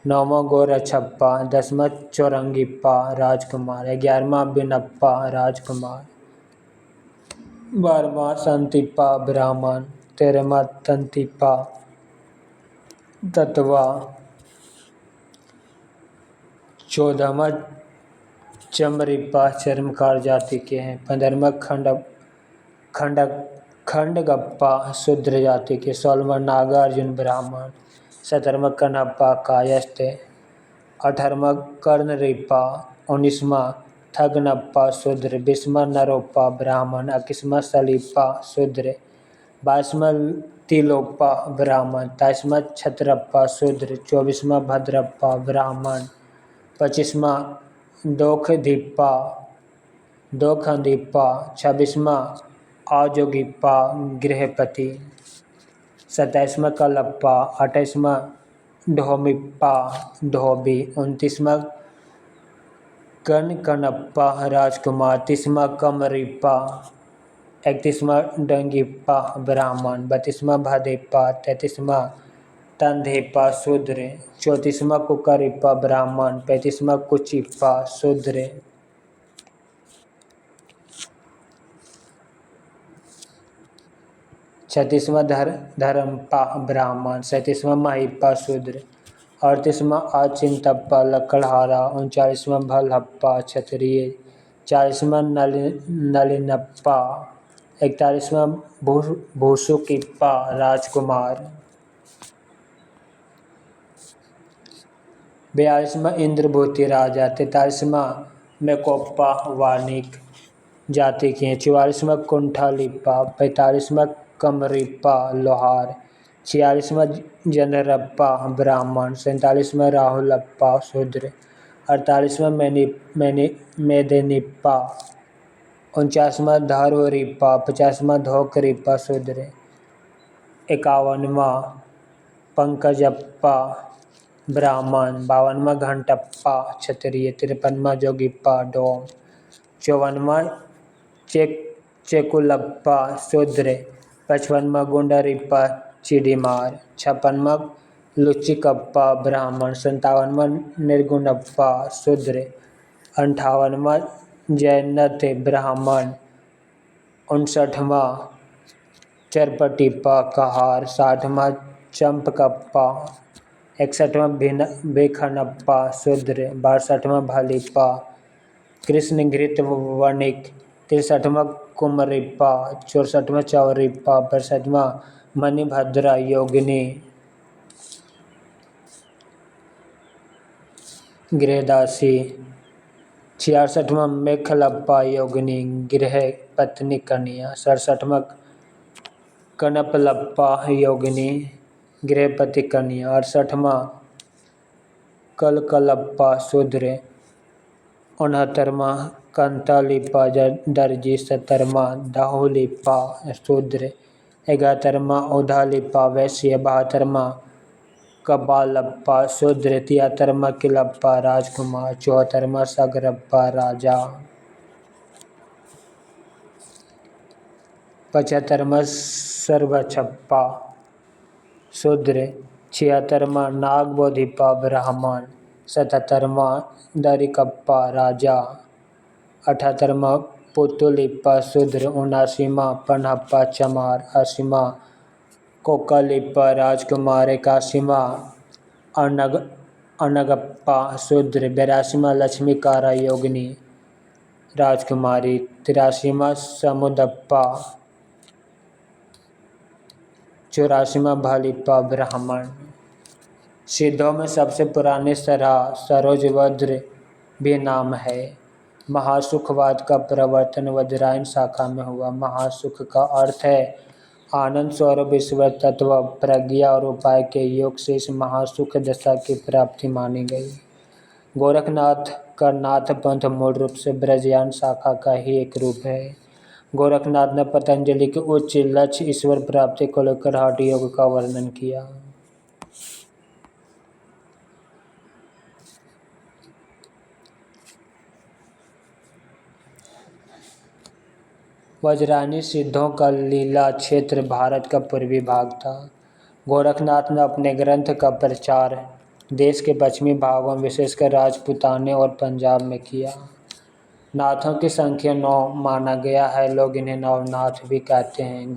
नौवां गोरछप्पा, 10वां चौरंगिप्पा राजकुमार, 11वां बिनप्पा राजकुमार, 12वां संतिप्पा ब्राह्मण, 13वां तंतिप्पा ततवा, 14वां चमरिप्पा चर्मकार जाति के हैं, 15वां खंडगप्पा शूद्र जाति के, 16वां नागार्जुन ब्राह्मण, 17वां कनप्पा कायस्थ, 18वां कर्णरिप्पा, 19वां थगनप्पा शूद्र, 20वां नरोप्पा ब्राह्मण, 21वां सलीप्पा शूद्र, 22वां तिलोप्पा ब्राह्मण, 23वां क्षत्रप्पा शूद्र, 24वां भद्रप्पा ब्राह्मण, 25वां दोखदीप्पा, 26वां आजोगिप्पा गृहपति, 27वां कलप्पा, 28वां ढोमिप्पा धोबी, 29वां कनकनप्पा राजकुमार, 30वां कमरिप्पा, 31वां डंगिप्पा ब्राह्मण, 32वां भादिप्पा, 33वां तंधिप्पा शूद्र, 34वां कुकरिप्पा ब्राह्मण, 35वां कुचिप्पा शूद्र, 36वां धर्मप्पा ब्राह्मण, 37वां महिप्पा शूद्र, 38वां अचिंतप्पा लकड़हारा, 39वां भलहप्पा क्षत्रिय, 40वां नलिनप्पा, 41वां भूसुकिप्पा राजकुमार, 42वां इंद्रभूति राजा, 43वां मेकोप्पा वानिक जाति के, 44वां कुंठलिप्पा, 45वां कमरिप्पा लोहार, 46वां जनरप्पा ब्राह्मण, 47वां राहुलप्पा शूद्र, 48वां मेदिनीप्पा, 49वां धर्वरिप्पा, 50वां धोकरिप्पा शूद्र, 51वां पंकजप्पा ब्राह्मण, 52वां घंटप्पा क्षत्रिय, 53वां जोगिप्पा डोम, 54वां चेकुलप्पा शूद्र, 55वां गुंडरिप्पा चिडिमार, 56वां लुच्चिकप्पा ब्राह्मण, 57वां निर्गुणप्पा शूद्र, 58वां जयनथ ब्राह्मण, 59वां चरपटिप्पा कहार, 60वां चंपकप्पा, 61वां भिखनप्पा शूद्र, 62वां भलिप्पा कृष्णघृत वणिक, 63वां कुमरिप्पा, 64वां चौरिप्पा, 65वां मणिभद्रा योगिनी गृहदासी, 66वां मेखलप्पा योगिनी गृह पत्नी कन्या, 67वां कनपलप्पा योगिनी गृहपति कन्या, 68वां कलकलप्पा शूद्र 69वां, कंतालिप्पा दर्जी 70वां, दाहुलिप्पा शूद्र 71वां, उधालिप्पा वैश्य 72वां, कबालप्पा शूद्र 73वां, किलप्पा राजकुमार 74वां, सगरप्पा राजा 75वां, सर्वछप्पा शूद्र 76वां, नागबोधिप्पा ब्राह्मण 77वां, दरिकप्पा राजा 78वां, पुतुलिप्पा शूद्र 79वां, पनहप्पा चमार 80वां, कोकलिप्पा राजकुमार 81वां, अनगप्पा शूद्र 82वां, लक्ष्मीकारा योगिनी राजकुमारी 83वां, समुदप्पा 84वां, भालिप्पा ब्राह्मण। सिद्धों में सबसे पुराने सराह सरोजवज्र भी नाम है। महासुखवाद का प्रवर्तन वज्रायन शाखा में हुआ। महासुख का अर्थ है आनंद स्वरूप ईश्वर तत्व प्रज्ञा और उपाय के योग से इस महासुख दशा की प्राप्ति मानी गई। गोरखनाथ का नाथ पंथ मूल रूप से ब्रजयान शाखा का ही एक रूप है। गोरखनाथ ने पतंजलि के उच्च लक्ष्य ईश्वर प्राप्ति को लेकर हठ योग का वर्णन किया। वज्रायनी सिद्धों का लीला क्षेत्र भारत का पूर्वी भाग था। गोरखनाथ ने अपने ग्रंथ का प्रचार देश के पश्चिमी भागों विशेषकर राजपूताने और पंजाब में किया। नाथों की संख्या 9 माना गया है। लोग इन्हें नवनाथ भी कहते हैं।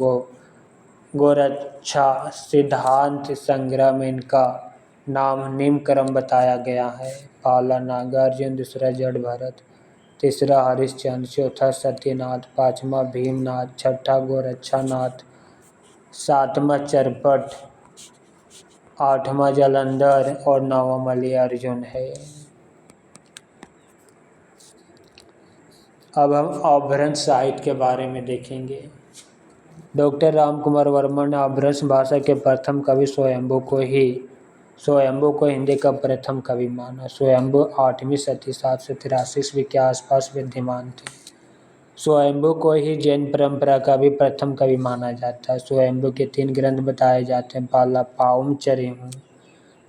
गोरक्षा सिद्धांत संग्रह में इनका नाम निम्न क्रम बताया गया है। पहला नागार्जुन, दूसरा जड़ भरत, तीसरा हरिश्चंद्र, चौथा सत्यनाथ, पांचवा भीमनाथ, छठा गोरक्षानाथ, सातवां चरपट, आठवां जालंधर और नौवां मल्लिकार्जुन है। अब हम अपभ्रंश साहित्य के बारे में देखेंगे। डॉक्टर रामकुमार वर्मा ने अपभ्रंश भाषा के प्रथम कवि स्वयंभू को हिंदी का प्रथम कवि माना। स्वयंभू 8वीं शती 783 ईस्वी के आसपास विद्यमान थे। स्वयंभू को ही जैन परंपरा का भी प्रथम कवि माना जाता है। स्वयंभू के 3 ग्रंथ बताए जाते हैं। पहला पाउम चरिहू,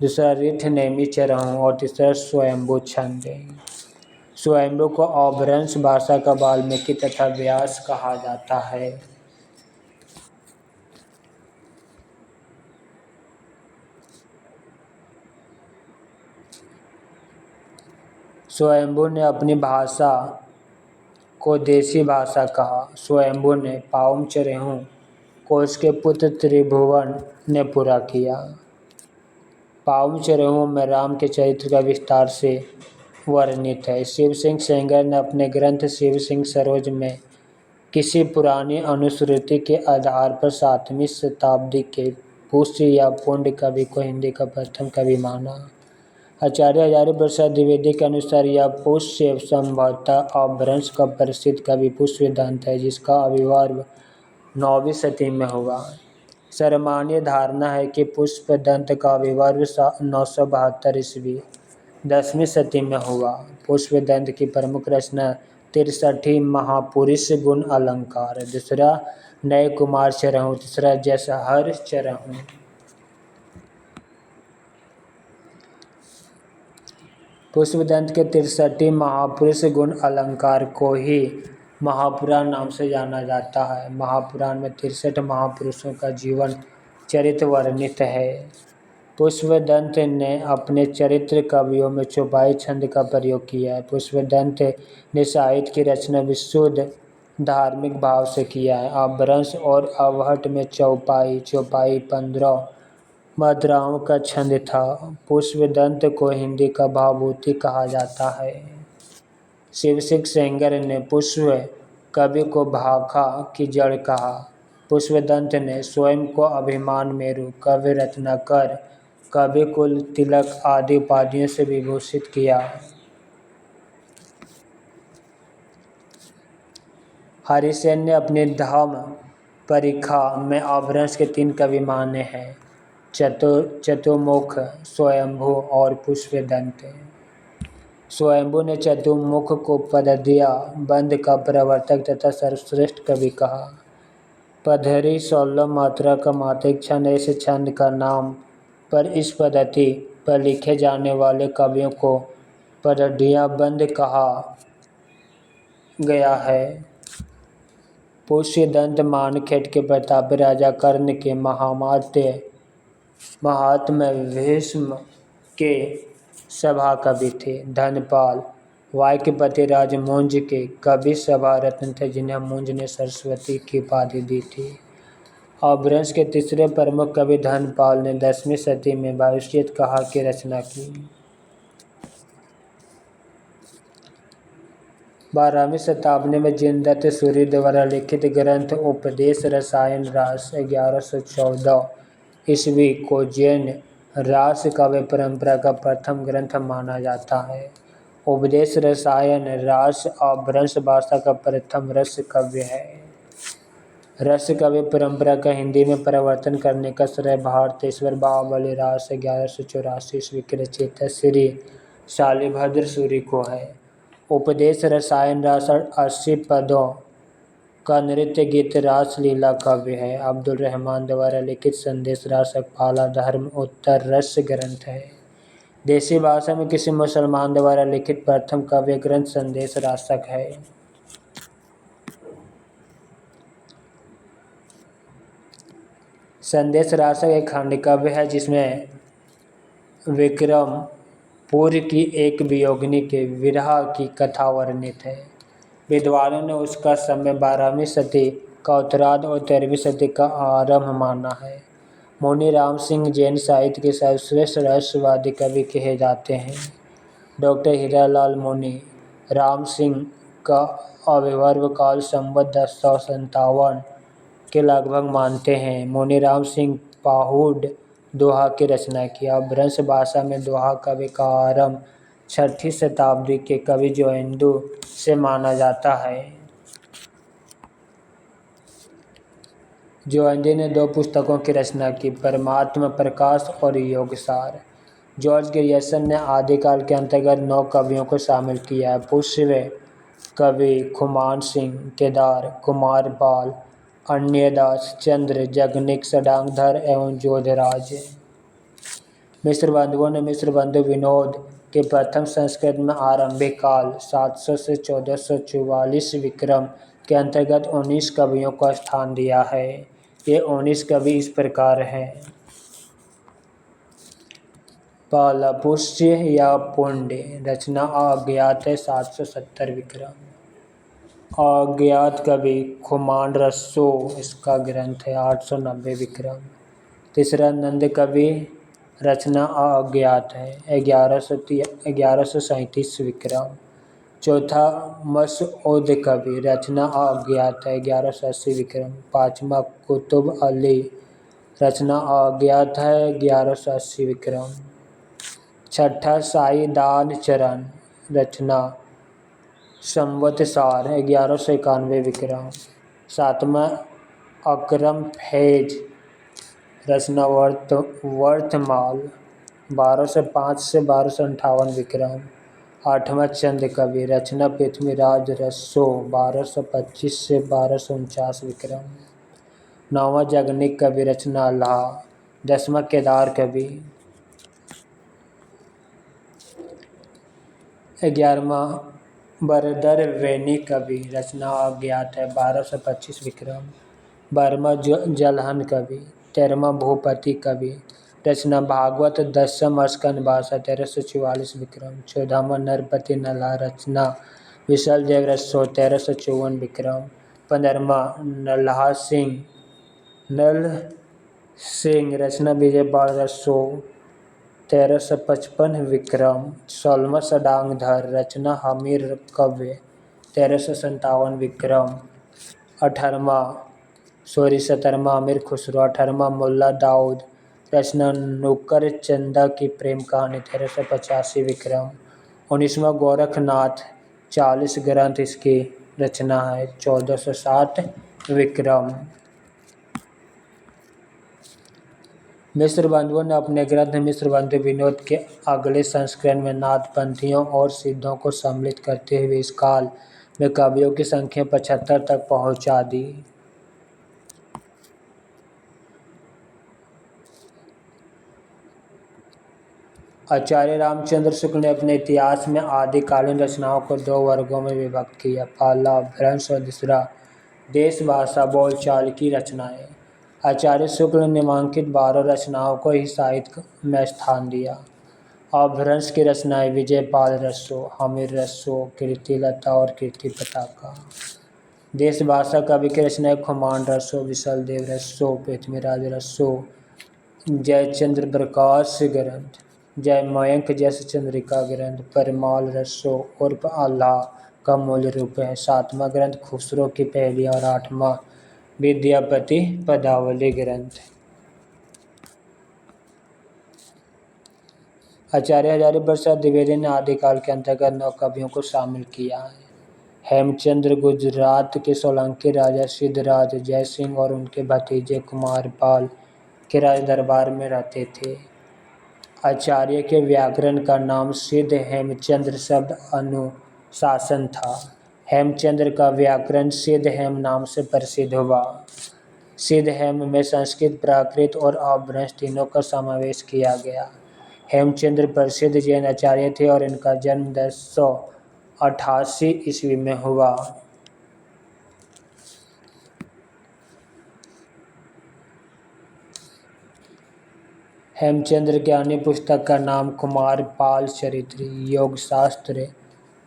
दूसरा ऋठ नेमि चरहू और तीसरा स्वयंभू छंद। स्वयंभू को अपभ्रंश भाषा का वाल्मीकि तथा व्यास कहा जाता है। स्वयंभू ने अपनी भाषा को देसी भाषा कहा। स्वयंभू ने पाउम चरिहू को उसके पुत्र त्रिभुवन ने पूरा किया। पाउम चरिहू में राम के चरित्र का विस्तार से वर्णित है। शिव सिंह सेंगर ने अपने ग्रंथ शिव सिंह सरोज में किसी पुरानी अनुश्रुति के आधार पर 7वीं शताब्दी के पुष्य या पुंड कवि को हिंदी का प्रथम कवि माना। आचार्य हजारी प्रसाद द्विवेदी के अनुसार यह पुष्य संभवतः अपभ्रंश का प्रसिद्ध कवि पुष्यदंत है, जिसका आविर्भाव 9वीं शती में हुआ। सर्वमान्य धारणा है कि पुष्यदंत का आविर्भाव 972 ईस्वी 10वीं शती में हुआ। पुष्यदंत की प्रमुख रचना 63 महापुरुष गुण अलंकार, दूसरा नय कुमार चरहू, तीसरा जसहर चरहू। पुष्यदंत के 63 महापुरुष गुण अलंकार को ही महापुराण नाम से जाना जाता है। महापुराण में 63 महापुरुषों का जीवन चरित्र वर्णित है। पुष्यदंत ने अपने चरित्र काव्यों में चौपाई छंद का प्रयोग किया है। पुष्यदंत ने साहित्य की रचना विशुद्ध धार्मिक भाव से किया है। अपभ्रंश और अवहट में चौपाई 15 मात्राओं का छंद था। पुष्यदंत को हिंदी का भावभूति कहा जाता है। शिव सिंह सेंगर ने पुष्य कवि को भाखा की जड़ कहा। पुष्यदंत ने स्वयं को अभिमान मेरु, कवि रत्नाकर, कवि कुल तिलक आदि उपाधियों से विभूषित किया। हरिसेन ने अपनी धम्म परीक्षा में अपभ्रंश के 3 कवि माने हैं। चतुर्मुख, स्वयंभू और पुष्पदंत। स्वयंभू ने चतुर्मुख को पद्य बंध का प्रवर्तक तथा सर्वश्रेष्ठ कवि कहा। पद्हरि 16 मात्रा का मात्रिक छंद इस छंद का नाम पर इस पद्धति पर लिखे जाने वाले कवियों को पद्य बंध कहा गया है। पुष्यदंत मानखेड़ के प्रतापी राजा कर्ण के महात्म्य भीष्म के सभा कवि थे। धनपाल वाक्यपति राज मुंज के कवि सभा रत्न थे, जिन्हें मुंज ने सरस्वती की उपाधि दी थी। अपभ्रंश के तीसरे प्रमुख कवि धनपाल ने 10वीं सदी में भविष्यत कहा की रचना की। 12वीं शताब्दी में जिनदत्त सूरि द्वारा लिखित ग्रंथ उपदेश रसायन रास 1114 ईस्वी को जैन रास काव्य परंपरा का प्रथम ग्रंथ माना जाता है। उपदेश रसायन रास अपभ्रंश भाषा का प्रथम रस काव्य है। रस काव्य परंपरा का हिंदी में परिवर्तन करने का श्रेय भारतेश्वर बाहुबली रास 1184 ईस्वी के रचयिता श्री शालिभद्र सूरि को है। उपदेश रसायन रास 80 पदों का नृत्य गीत रास लीला काव्य है। अब्दुल रहमान द्वारा लिखित संदेश रासक पाला धर्म उत्तर रस ग्रंथ है। देसी भाषा में किसी मुसलमान द्वारा लिखित प्रथम काव्य ग्रंथ संदेश रासक है। संदेश रासक एक खंड काव्य है जिसमें विक्रमपुर की एक वियोगिनी के विरह की कथा वर्णित है। विद्वानों ने उसका समय 12वीं सदी का उत्तरार्ध और 13वीं सदी का आरंभ माना है। मुनि राम सिंह जैन साहित्य के सर्वश्रेष्ठ रहस्यवादी कवि कहे जाते हैं। डॉक्टर हीरालाल मुनि राम सिंह का आविर्भाव काल संवत 1057 के लगभग मानते हैं। मुनि राम सिंह पाहुड़ दोहा की रचना की। अपभ्रंश भाषा में दोहा काव्य का आरंभ 6ठी शताब्दी के कवि जोइंदू से माना जाता है। जोइंदू ने 2 पुस्तकों की रचना की, परमात्मा प्रकाश और योगसार। जॉर्ज ग्रियर्सन ने आदिकाल के अंतर्गत 9 कवियों को शामिल किया है। पुष्य कवि खुमान सिंह, केदार, कुमारपाल, अन्यदास, चंद्र, जगनिक, सडांगधर एवं जोधराज। मिश्र बंधुओं ने मिश्र बंधु विनोद के प्रथम संस्करण में आरंभिक काल 700 से 1444 विक्रम के अंतर्गत 19 कवियों को स्थान दिया है। ये 19 कवि इस प्रकार हैं। पहला पुष्य या पुण्य, रचना अज्ञात है 770 विक्रम। अज्ञात कवि खुमान रस्सो, इसका ग्रंथ है 890 विक्रम। तीसरा नंद कवि, रचना अज्ञात है 1137 विक्रम। चौथा मसऊद कवि, रचना अज्ञात है 1180 विक्रम। पाँचवा कुतुब अली, रचना अज्ञात है 1180 विक्रम। छठा साई दान चरण, रचना संवत्सार 1191 विक्रम। सातवां अकरम फैज, रचना वर्तमाल 1205 से 1258 विक्रम। आठवां चंद कवि, रचना पृथ्वीराज रस्सो 1225 से 1249 विक्रम। नौवां जगनिक कवि, रचना अल्लाह। 10वां केदार कवि। 11वां बरदर वैनी कवि, रचना अज्ञात है 1225 विक्रम। 12वां जलहन कवि। 13वां भूपति कवि, रचना भागवत 10म स्कंद भाषा 1344 विक्रम। 14वां नरपति नल्हा, रचना विशाल देव रस्सो 1354 विक्रम। 15वां नल्हा सिंह, रचना विजयपाल रस्सो 1355 विक्रम। 16वां सडांगधर, रचना हमीर काव्य 1357 विक्रम। 17वां अमीर खुसरो। 18वां मुल्ला दाऊद, रचना नुक्कर चंदा की प्रेम कहानी 1385 विक्रम। 19वां गोरखनाथ, 40 ग्रंथ इसकी रचना है 1407 विक्रम। मिश्र बंधुओं ने अपने ग्रंथ मिश्र बंधु विनोद के अगले संस्करण में नाथपंथियों और सिद्धों को सम्मिलित करते हुए इस काल में कवियों की संख्या 75 तक पहुंचा दी। आचार्य रामचंद्र शुक्ल ने अपने इतिहास में आदिकालीन रचनाओं को 2 वर्गों में विभक्त किया। पहला अपभ्रंश और दूसरा देश भाषा बोलचाल की रचनाएं। आचार्य शुक्ल ने नामांकित 12 रचनाओं को ही साहित्य में स्थान दिया। अपभ्रंश की रचनाएं विजयपाल रसो, हमीर रसो, कीर्तिलता और कीर्ति पताका। देश भाषा कवि की रचनाएं खुमान रसो, विशल देव रसो, पृथ्वीराज रसो, जयचंद्र प्रकाश ग्रंथ, जय मयंक जैसे चंद्रिका ग्रंथ, परमाल रसो उर्फ अल्लाह का मूल रूप है। 7वां ग्रंथ खुसरो की पहली और 8वां विद्यापति पदावली ग्रंथ। आचार्य हजारी प्रसाद द्विवेदी ने आदिकाल के अंतर्गत 9 कवियों को शामिल किया है। हेमचंद्र गुजरात के सोलंकी राजा सिद्धराज जयसिंह और उनके भतीजे कुमारपाल के राज दरबार में रहते थे। आचार्य के व्याकरण का नाम सिद्ध हेमचंद्र शब्द अनुशासन था। हेमचंद्र का व्याकरण सिद्ध हेम नाम से प्रसिद्ध हुआ। सिद्ध हेम में संस्कृत, प्राकृत और अपभ्रंश तीनों का समावेश किया गया। हेमचंद्र प्रसिद्ध जैन आचार्य थे और इनका जन्म 1088 ईस्वी में हुआ। हेमचंद्र की अन्य पुस्तक का नाम कुमारपाल चरित्र, योगशास्त्र,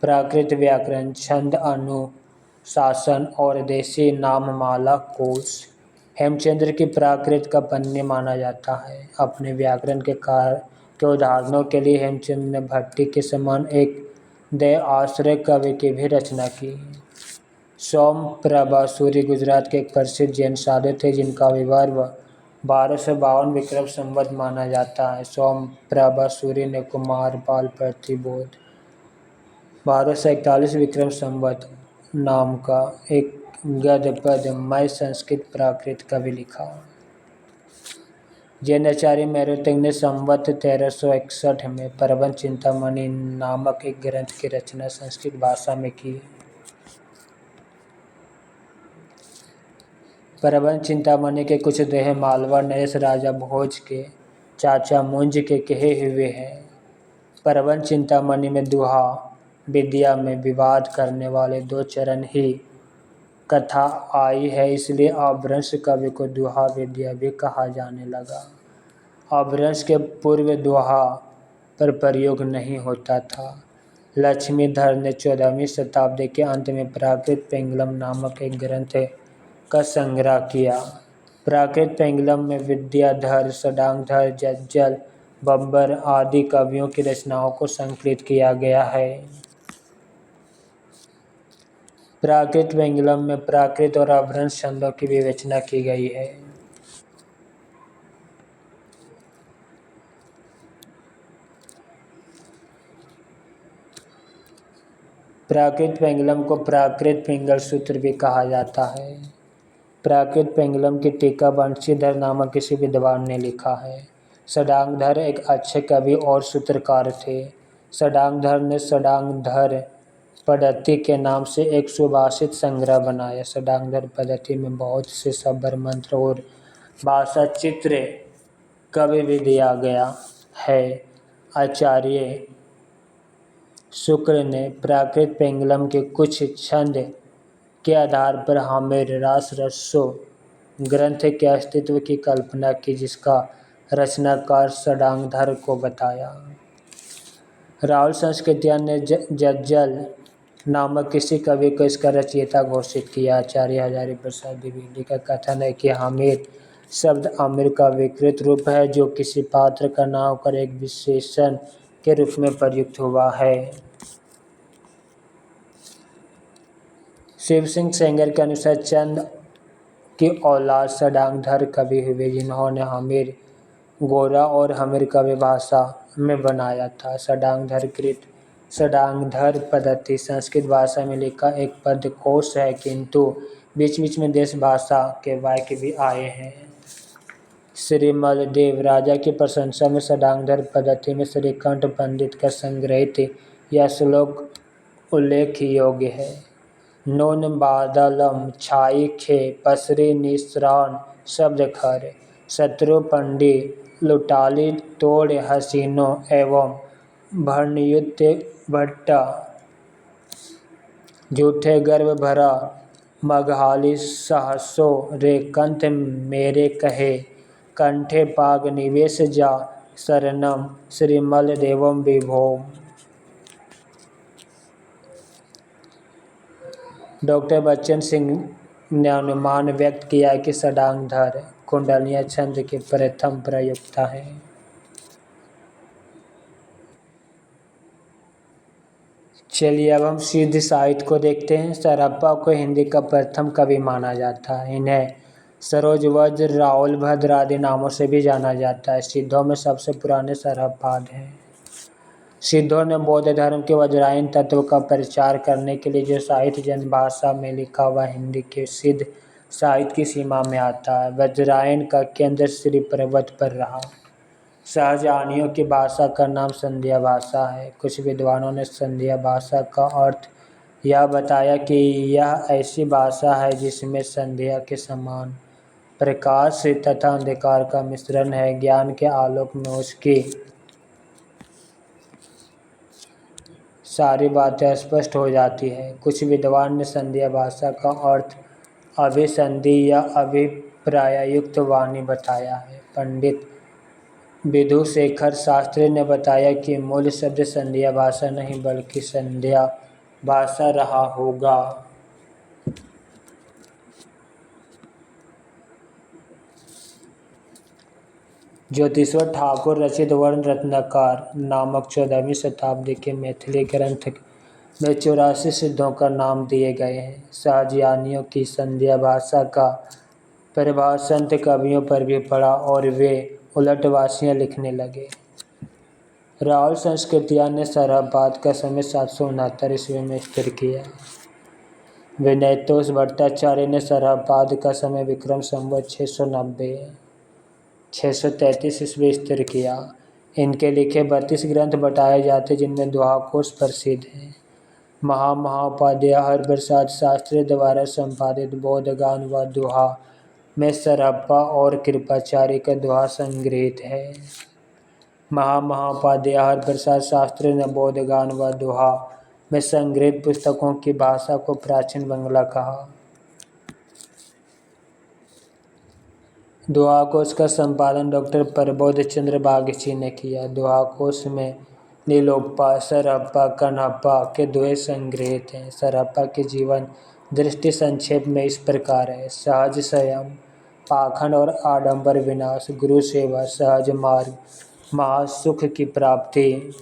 प्राकृत व्याकरण, छंद अनुशासन और देशी नाममाला कोश। हेमचंद्र की प्राकृत का पन्ने माना जाता है। अपने व्याकरण के उदाहरणों के लिए हेमचंद्र ने भट्टी के समान एक दयाश्रय काव्य की भी रचना की। सोमप्रभा सूरी गुजरात के एक प्रसिद्ध जैन साधु थे जिनका विवाह 1252 विक्रम संवत माना जाता है। सोमप्रभा सूरी ने कुमारपाल प्रतिबोध 1241 विक्रम संवत नाम का एक गद्य पद्यमय संस्कृत प्राकृत काव्य लिखा। जैन आचार्य मेरुतिंग ने संवत 1361 में प्रबंध चिंतामणि नामक एक ग्रंथ की रचना संस्कृत भाषा में की। प्रबंध चिंतामणि के कुछ दोहे मालवा नरेश राजा भोज के चाचा मुंज के कहे हुए हैं। प्रबंध चिंतामणि में दुहा विद्या में विवाद करने वाले 2 चरण ही कथा आई है, इसलिए अपभ्रंश काव्य को दुहा विद्या भी कहा जाने लगा। अपभ्रंश के पूर्व दुहा पर प्रयोग नहीं होता था। लक्ष्मीधर ने 14वीं शताब्दी के अंत में प्राकृत पेंगलम नामक एक ग्रंथ का संग्रह किया। प्राकृत पेंगलम में विद्याधर, षडांगधर, जज्जल, बब्बर आदि कवियों की रचनाओं को संकलित किया गया है। प्राकृत पेंगलम में प्राकृत और अपभ्रंश छंदों की विवेचना की गई है। प्राकृत पेंगलम को प्राकृत पिंगल सूत्र भी कहा जाता है। प्राकृत पेंगलम की टीका बंशीधर नामक किसी विद्वान ने लिखा है। षडांगधर एक अच्छे कवि और सूत्रकार थे। षडांगधर ने षडांगधर पद्धति के नाम से एक सुभाषित संग्रह बनाया। षडांगधर पद्धति में बहुत से शब्द, मंत्र और भाषा चित्र काव्य भी दिया गया है। आचार्य शुक्ल ने प्राकृत पेंगलम के कुछ छंद के आधार पर हमीर रास रसो ग्रंथ के अस्तित्व की कल्पना की, जिसका रचनाकार षडांगधर को बताया। राहुल संस्कृतियान ने जज्जल नामक किसी कवि को इसका रचयिता घोषित किया। आचार्य हजारी प्रसाद द्विवेदी का कथन है कि हमीर शब्द अमीर का विकृत रूप है जो किसी पात्र का नाम होकर एक विशेषण के रूप में प्रयुक्त हुआ है। शिव सिंह सेंगर के अनुसार चंद की औलाद षडांगधर कवि हुए जिन्होंने हमीर गोरा और हमीर काव्य भाषा में बनाया था। षडांगधर पद्धति संस्कृत भाषा में लिखा एक पद्यकोश है, किंतु बीच बीच में देश भाषा के वाक्य भी आए हैं। श्रीमल देव राजा की प्रशंसा में षडांगधर पद्धति में श्रीकंठ पंडित का संग्रहित यह श्लोक उल्लेख योग्य है। नून बादलम छाई खे पसरी निस्रान शब्द खर शत्रु पंडी लुटाली तोड़ हसीनों एवं भरणयुक्त भट्टा झूठे गर्भ भरा मघाली सहसो रे कंठ मेरे कहे कंठे पाग निवेश जा शरणम श्रीमल देवम विभोम। डॉक्टर बच्चन सिंह ने अनुमान व्यक्त किया कि षडांगधर कुंडलियाँ छंद के प्रथम प्रयुक्ता है। चलिए अब हम सिद्ध साहित्य को देखते हैं। सरहप्पा को हिंदी का प्रथम कवि माना जाता है। इन्हें सरोज वज्र राहुल भद्र आदि नामों से भी जाना जाता है। सिद्धों में सबसे पुराने सरहप्पाद हैं। सिद्धों ने बौद्ध धर्म के वज्रायन तत्व का प्रचार करने के लिए जो साहित्य जनभाषा में लिखा हुआ हिंदी के सिद्ध साहित्य की सीमा में आता है। वज्रायन का केंद्र श्री पर्वत पर रहा। सहजानियों की भाषा का नाम संध्या भाषा है। कुछ विद्वानों ने संध्या भाषा का अर्थ यह बताया कि यह ऐसी भाषा है जिसमें संध्या के समान प्रकाश तथा अंधकार का मिश्रण है। ज्ञान के आलोक में उसकी सारी बातें स्पष्ट हो जाती है। कुछ विद्वान ने संध्या भाषा का अर्थ अभिसंधि या अभिप्राययुक्त वाणी बताया है। पंडित विधुशेखर शास्त्री ने बताया कि मूल शब्द संध्या भाषा नहीं बल्कि संध्या भाषा रहा होगा। ज्योतिश्वर ठाकुर रचित वर्ण रत्नाकर नामक 14वीं शताब्दी के मैथिली ग्रंथ में 84 सिद्धों का नाम दिए गए हैं। सहजयानियों की संध्या भाषा का प्रभाव संत कवियों पर भी पड़ा और वे उलटवासियाँ लिखने लगे। राहुल संस्कृतिया ने सरहपाद का समय 769 ईस्वी में स्थिर किया। विनयतोष भट्टाचार्य ने सरहपाद का समय विक्रम संवत 633 ईस्वी स्थिर किया। इनके लिखे 32 ग्रंथ बताए जाते जिनमें दोहाकोश प्रसिद्ध हैं। महामहोपाध्याय हरिप्रसाद शास्त्री द्वारा संपादित बोधगान व दोहा में सरहप्पा और कृपाचार्य का दोहा संग्रहित है। महामहोपाध्याय हरिप्रसाद शास्त्री ने बोधगान व दोहा में संग्रहित पुस्तकों की भाषा को प्राचीन बंगला कहा। दोहाकोश का संपादन डॉक्टर प्रबोध चंद्र बागची ने किया। दोहाकोश में नीलोप्पा, सरहप्पा, कनहप्पा के दोहे संग्रहित हैं। सरहप्पा की जीवन दृष्टि संक्षेप में इस प्रकार है। सहज संयम, पाखंड और आडंबर विनाश, गुरु सेवा, सहज मार्ग, महासुख की प्राप्ति।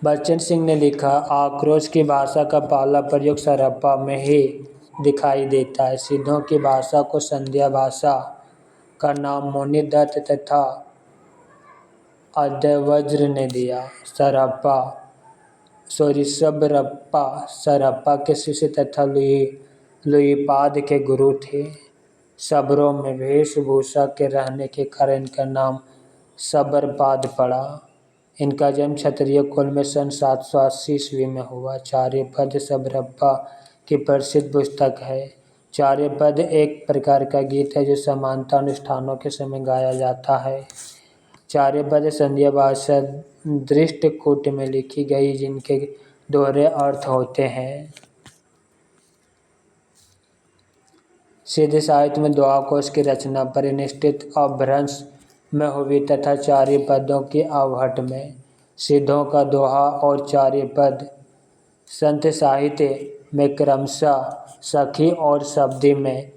बच्चन सिंह ने लिखा, आक्रोश की भाषा का पहला प्रयोग सरहप्पा में ही दिखाई देता है। सिद्धों की भाषा को संध्या भाषा का नाम मुनि दत्त तथा अद्यवज्र ने दिया। सबरप्पा सरहप्पा के शिष्य तथा लुईपाद के गुरु थे। सबरों में वेशभूषा के रहने के कारण इनका नाम सबरपाद पड़ा। इनका जन्म क्षत्रिय कुल में सन 780 ईस्वी में हुआ। चार्यपद सबरप्पा की प्रसिद्ध पुस्तक है। चार्यपद एक प्रकार का गीत है जो समानता अनुष्ठानों के समय गाया जाता है। चार्यपद संध्या भाषा दृष्टकूट में लिखी गई जिनके दोहरे अर्थ होते हैं। सिद्ध साहित्य में दोहाकोश की रचना परिनिष्ठित अपभ्रंश में हुई तथा चार्यपदों की आवहट में। सिद्धों का दोहा और चार्यपद संत साहित्य में क्रमशः सखी और शब्दी में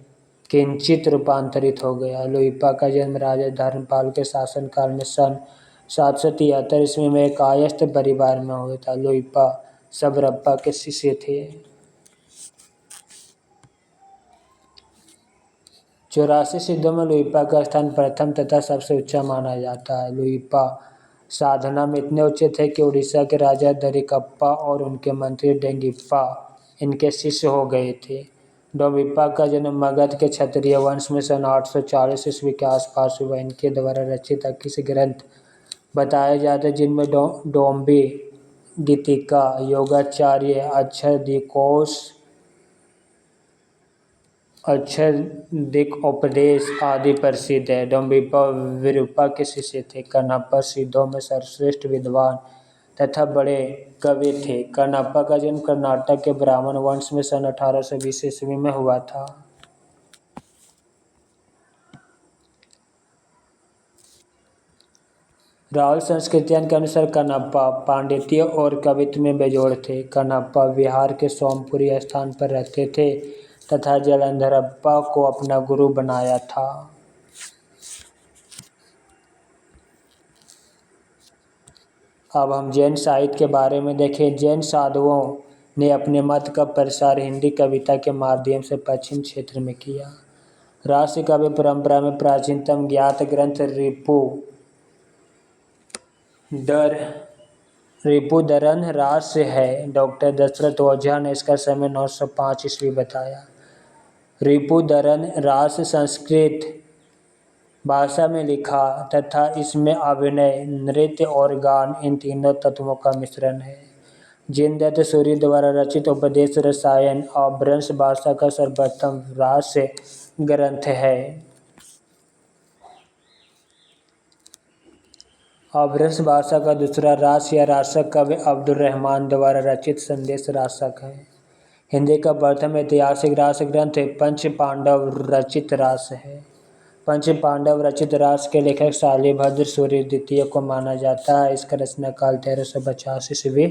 किंचित रूपांतरित हो गया। लुईपा का जन्म राजा धर्मपाल के शासनकाल में सन 773 ईस्वी में एक कायस्थ परिवार में हुआ था। लुईपा सबरप्पा के शिष्य थे। 84 सिद्धों में लुईपा का स्थान प्रथम तथा सबसे ऊंचा माना जाता है। लुईपा साधना में इतने ऊंचे थे कि उड़ीसा के राजा दरिकप्पा और उनके मंत्री डेंगिप्पा इनके शिष्य हो गए थे। डोम्बिप्पा का जन्म मगध के क्षत्रिय वंश में सन 840 ईस्वी के आसपास हुआ। इनके द्वारा रचित 21 ग्रंथ बताए जाते हैं, जिनमें डोम्बी गीतिका, योगाचार्य, अक्षरदिक्योपदेश आदि प्रसिद्ध है। डोम्बिप्पा विरूपा के शिष्य थे। कण्णप्पा सिद्धों में सर्वश्रेष्ठ विद्वान तथा बड़े कवि थे। कण्णप्पा का जन्म कर्नाटक के ब्राह्मण वंश में सन 1820 ईस्वी में हुआ था। राहुल संस्कृतियान के अनुसार कण्णप्पा पांडित्य और कवित्व में बेजोड़ थे। कण्णप्पा बिहार के सोमपुरी स्थान पर रहते थे तथा जलंधरप्पा को अपना गुरु बनाया था। अब हम जैन साहित्य के बारे में देखें। जैन साधुओं ने अपने मत का प्रसार हिंदी कविता के माध्यम से पश्चिम क्षेत्र में किया। राष्ट्रीय काव्य परंपरा में प्राचीनतम ज्ञात ग्रंथ रिपुदरन रास है। डॉक्टर दशरथ ओझा ने इसका समय 905 ईस्वी बताया। रिपुदरन रास संस्कृत भाषा में लिखा तथा इसमें अभिनय, नृत्य और गान इन तीनों तत्वों का मिश्रण है। जिनदत्त सूरि द्वारा रचित उपदेश रसायन अपभ्रंश भाषा का सर्वप्रथम रास ग्रंथ है। अपभ्रंश भाषा का दूसरा रास या रासक कवि अब्दुल रहमान द्वारा रचित संदेश रासक है। हिंदी का प्रथम ऐतिहासिक रास ग्रंथ पंच पांडव रचित रास है। पंच पांडव रचित रास के लेखक शालिभद्र सूरि द्वितीय को माना जाता है। इसका रचना काल 1350 ईस्वी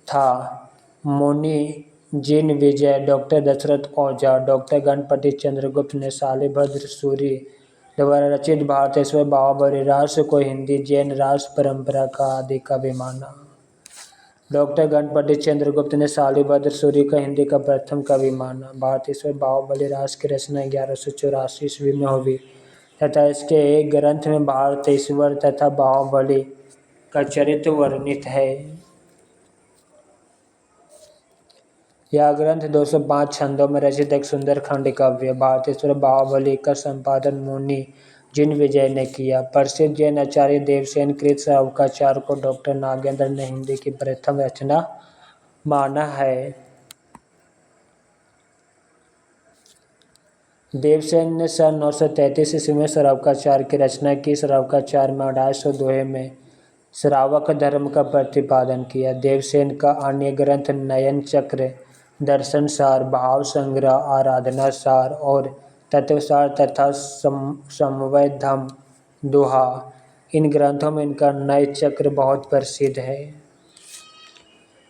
था। मुनि जिन विजय, डॉक्टर दशरथ ओझा, डॉक्टर गणपति चंद्रगुप्त ने शालिभद्र सूरि द्वारा रचित भारतेश्वर बाहुबली रास को हिंदी जैन रास परंपरा का आदि कवि माना। डॉक्टर गणपति चंद्रगुप्त ने शालिभद्र सूरि को हिंदी का प्रथम कवि माना। भारतेश्वर बाहुबली रास की रचना 1184 ईस्वी में हुई तथा इसके एक ग्रंथ में भारतेश्वर तथा बाहुबली का चरित्र वर्णित है। यह ग्रंथ 205 छंदों में रचित एक सुंदर खंड काव्य। भारतेश्वर बाहुबली का संपादन मुनि जिन विजय ने किया। प्रसिद्ध जैन आचार्य देवसेन कृत श्रावकाचार्य को डॉक्टर नागेंद्र ने हिंदी की प्रथम रचना माना है। देवसेन ने सन 933 ईस्वी में श्रावकाचार्य की रचना की। श्रावकाचार्य में 250 दोहे में श्रावक धर्म का प्रतिपादन किया। देवसेन का अन्य ग्रंथ नयन चक्र, दर्शन सार, भाव संग्रह, आराधना सार और तत्वसार तथा समवय धम दोहा, इन ग्रंथों में इनका नय चक्र बहुत प्रसिद्ध है।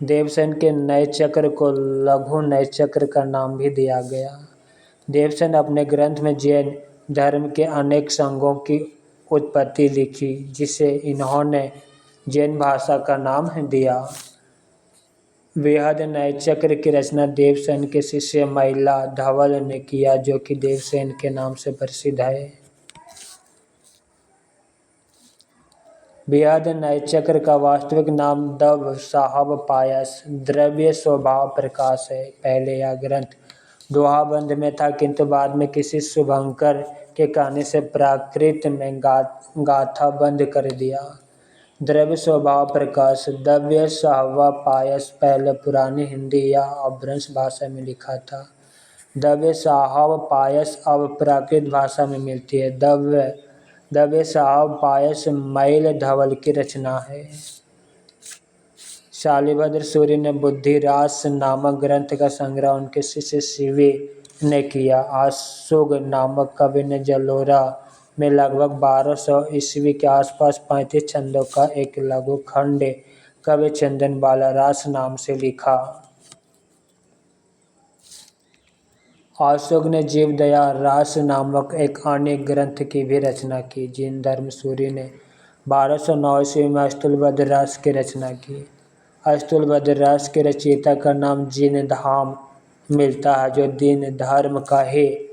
देवसेन के नय चक्र को लघु नय चक्र का नाम भी दिया गया। देवसेन अपने ग्रंथ में जैन धर्म के अनेक संघों की उत्पत्ति लिखी, जिसे इन्होंने जैन भाषा का नाम दिया। बृहद नय चक्र की रचना देवसेन के शिष्य मैला धवल ने किया, जो कि देवसेन के नाम से प्रसिद्ध है। बृहद नय चक्र का वास्तविक नाम दव साहब पायस द्रव्य स्वभाव प्रकाश है। पहले यह ग्रंथ दोहाबंद में था, किंतु बाद में किसी शुभंकर के कहने से प्राकृत में गाथा बंद कर दिया। द्रव्य स्वभाव प्रकाश दव्य साहवा पायस पहले पुरानी हिंदी या अपभ्रंश भाषा में लिखा था। दव्य साहव पायस अब प्राकृत भाषा में मिलती है। दव्य साहव पायस मैल धवल की रचना है। शालिभद्र सूरि ने बुद्धिरास नामक ग्रंथ का संग्रह उनके शिष्य शिवी ने किया। आशुग नामक कवि ने जलोरा में लगभग 1200 ईस्वी के आसपास 35 छंदों का एक लघु खंड कवि चंदन बाला रास नाम से लिखा। अशोक ने जीवदया रास नामक एक अन्य ग्रंथ की भी रचना की। जिन धर्म सूरि ने 1209 ईस्वी में अस्तुलबद्ध रास की रचना की। अस्तुलबद्ध रास के रचयिता का नाम जिनधाम मिलता है, जो दीन धर्म का ही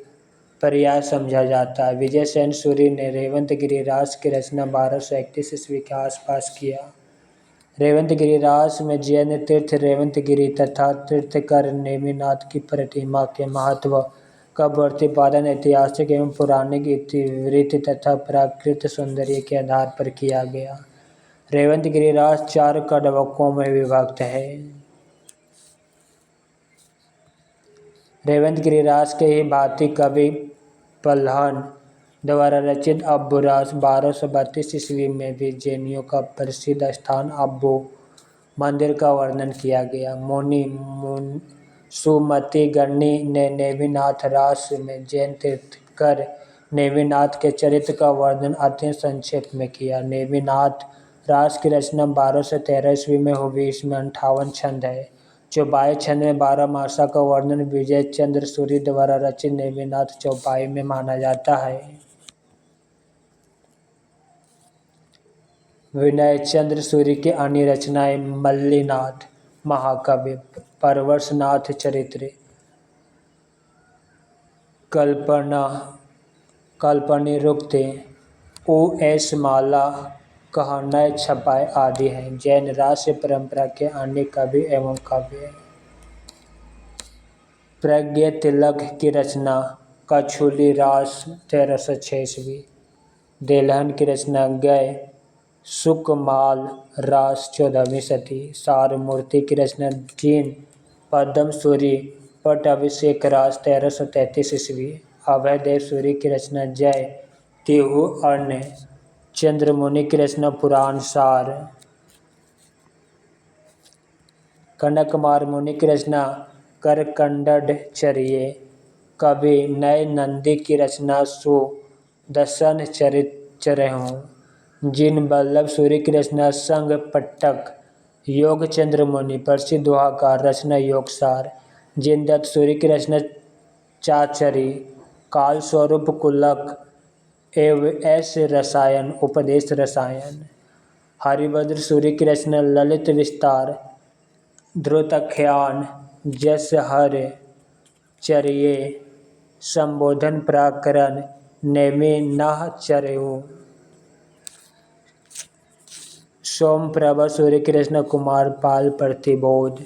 पर्याय समझा जाता है। विजय सेन सूरि ने रेवंतगिरी रास की रचना 1231 ईस्वी के आसपास किया। रेवंतगिरी रास में जैन तीर्थ रेवंतगिरी तथा तीर्थकर नेमिनाथ की प्रतिमा के महत्व का प्रतिपादन ऐतिहासिक एवं पौराणिक इतिवृत्त तथा प्राकृत सौंदर्य के आधार पर किया गया। रेवंतगिरी रास 4 कड़वकों में विभक्त है। रेवंतगिरी रास के ही भांति कवि पल्हन द्वारा रचित अब्बू रास 1232 ईस्वी में भी जैनियों का प्रसिद्ध स्थान अब्बू मंदिर का वर्णन किया गया। मुनि सुमति गणि ने नेमिनाथ रास में जैन तीर्थकर नेमिनाथ के चरित्र का वर्णन अत्यंत संक्षेप में किया। नेमिनाथ रास की रचना 1213 ईस्वी में हुई। इसमें 58 छंद है। चौपाई छंद में 12 मासा का वर्णन विजय चंद्र सूरी द्वारा रचित नेमिनाथ चौपाई में माना जाता है। विनय चंद्र सूरी की अन्य रचनाएं मल्लीनाथ महाकाव्य, परवशनाथ चरित्र, कल्पनिरुक्ति, ओ.एस. माला, कहनय छपाई आदि हैं। जैन रास परंपरा के अन्य कवि एवं काव्य प्रज्ञतिलक की रचना कछुली रास 1306 ईस्वी, देलहन की रचना गय सुकमाल रास 14वीं सदी, सारमूर्ति की रचना जीन पद्म सूरी पट्टाभिषेक रास 1333 ईस्वी, अभयदेव सूरी की रचना जय तिहु अर्ण, चंद्रमुनि की रचना पुराण सार, कनकमार मुनि की रचना करकंडचर्य, कवि नय नंदी की रचना सुदर्शन चरित्रहूँ, जिन बल्लभ सूरी की रचना संग पट्टक, योग चंद्रमुनि प्रसिद्ध दोहाकार रचना योगसार, जिन दत्त सूरी की रचना चाचरी, काल स्वरूप कुलक एवं एस रसायन उपदेश रसायन, हरिभद्र सूरी की रचना ललित विस्तार, ध्रुताख्यान, जस हर चर्ये, संबोधन प्रकरण, नेमिनाथचर्यु, सोमप्रभा सूर्य की रचना कुमार पाल प्रतिबोध,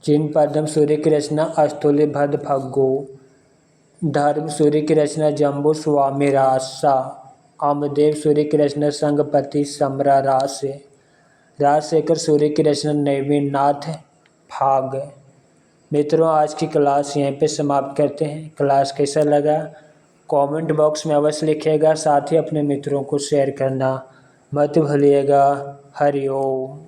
जिन पद्म सूर्य की रचना अस्तुलिभद्र फग्गु, धर्म सूर्य की रचना जम्बू स्वामी रासा, अमदेव सूर्य की रचना संगपति समरा रास, राजशेखर सूर्य की रचना नेमिनाथ फाग। मित्रों, आज की क्लास यहीं पे समाप्त करते हैं। क्लास कैसा लगा कमेंट बॉक्स में अवश्य लिखिएगा। साथ ही अपने मित्रों को शेयर करना मत भूलिएगा। हरि ओम।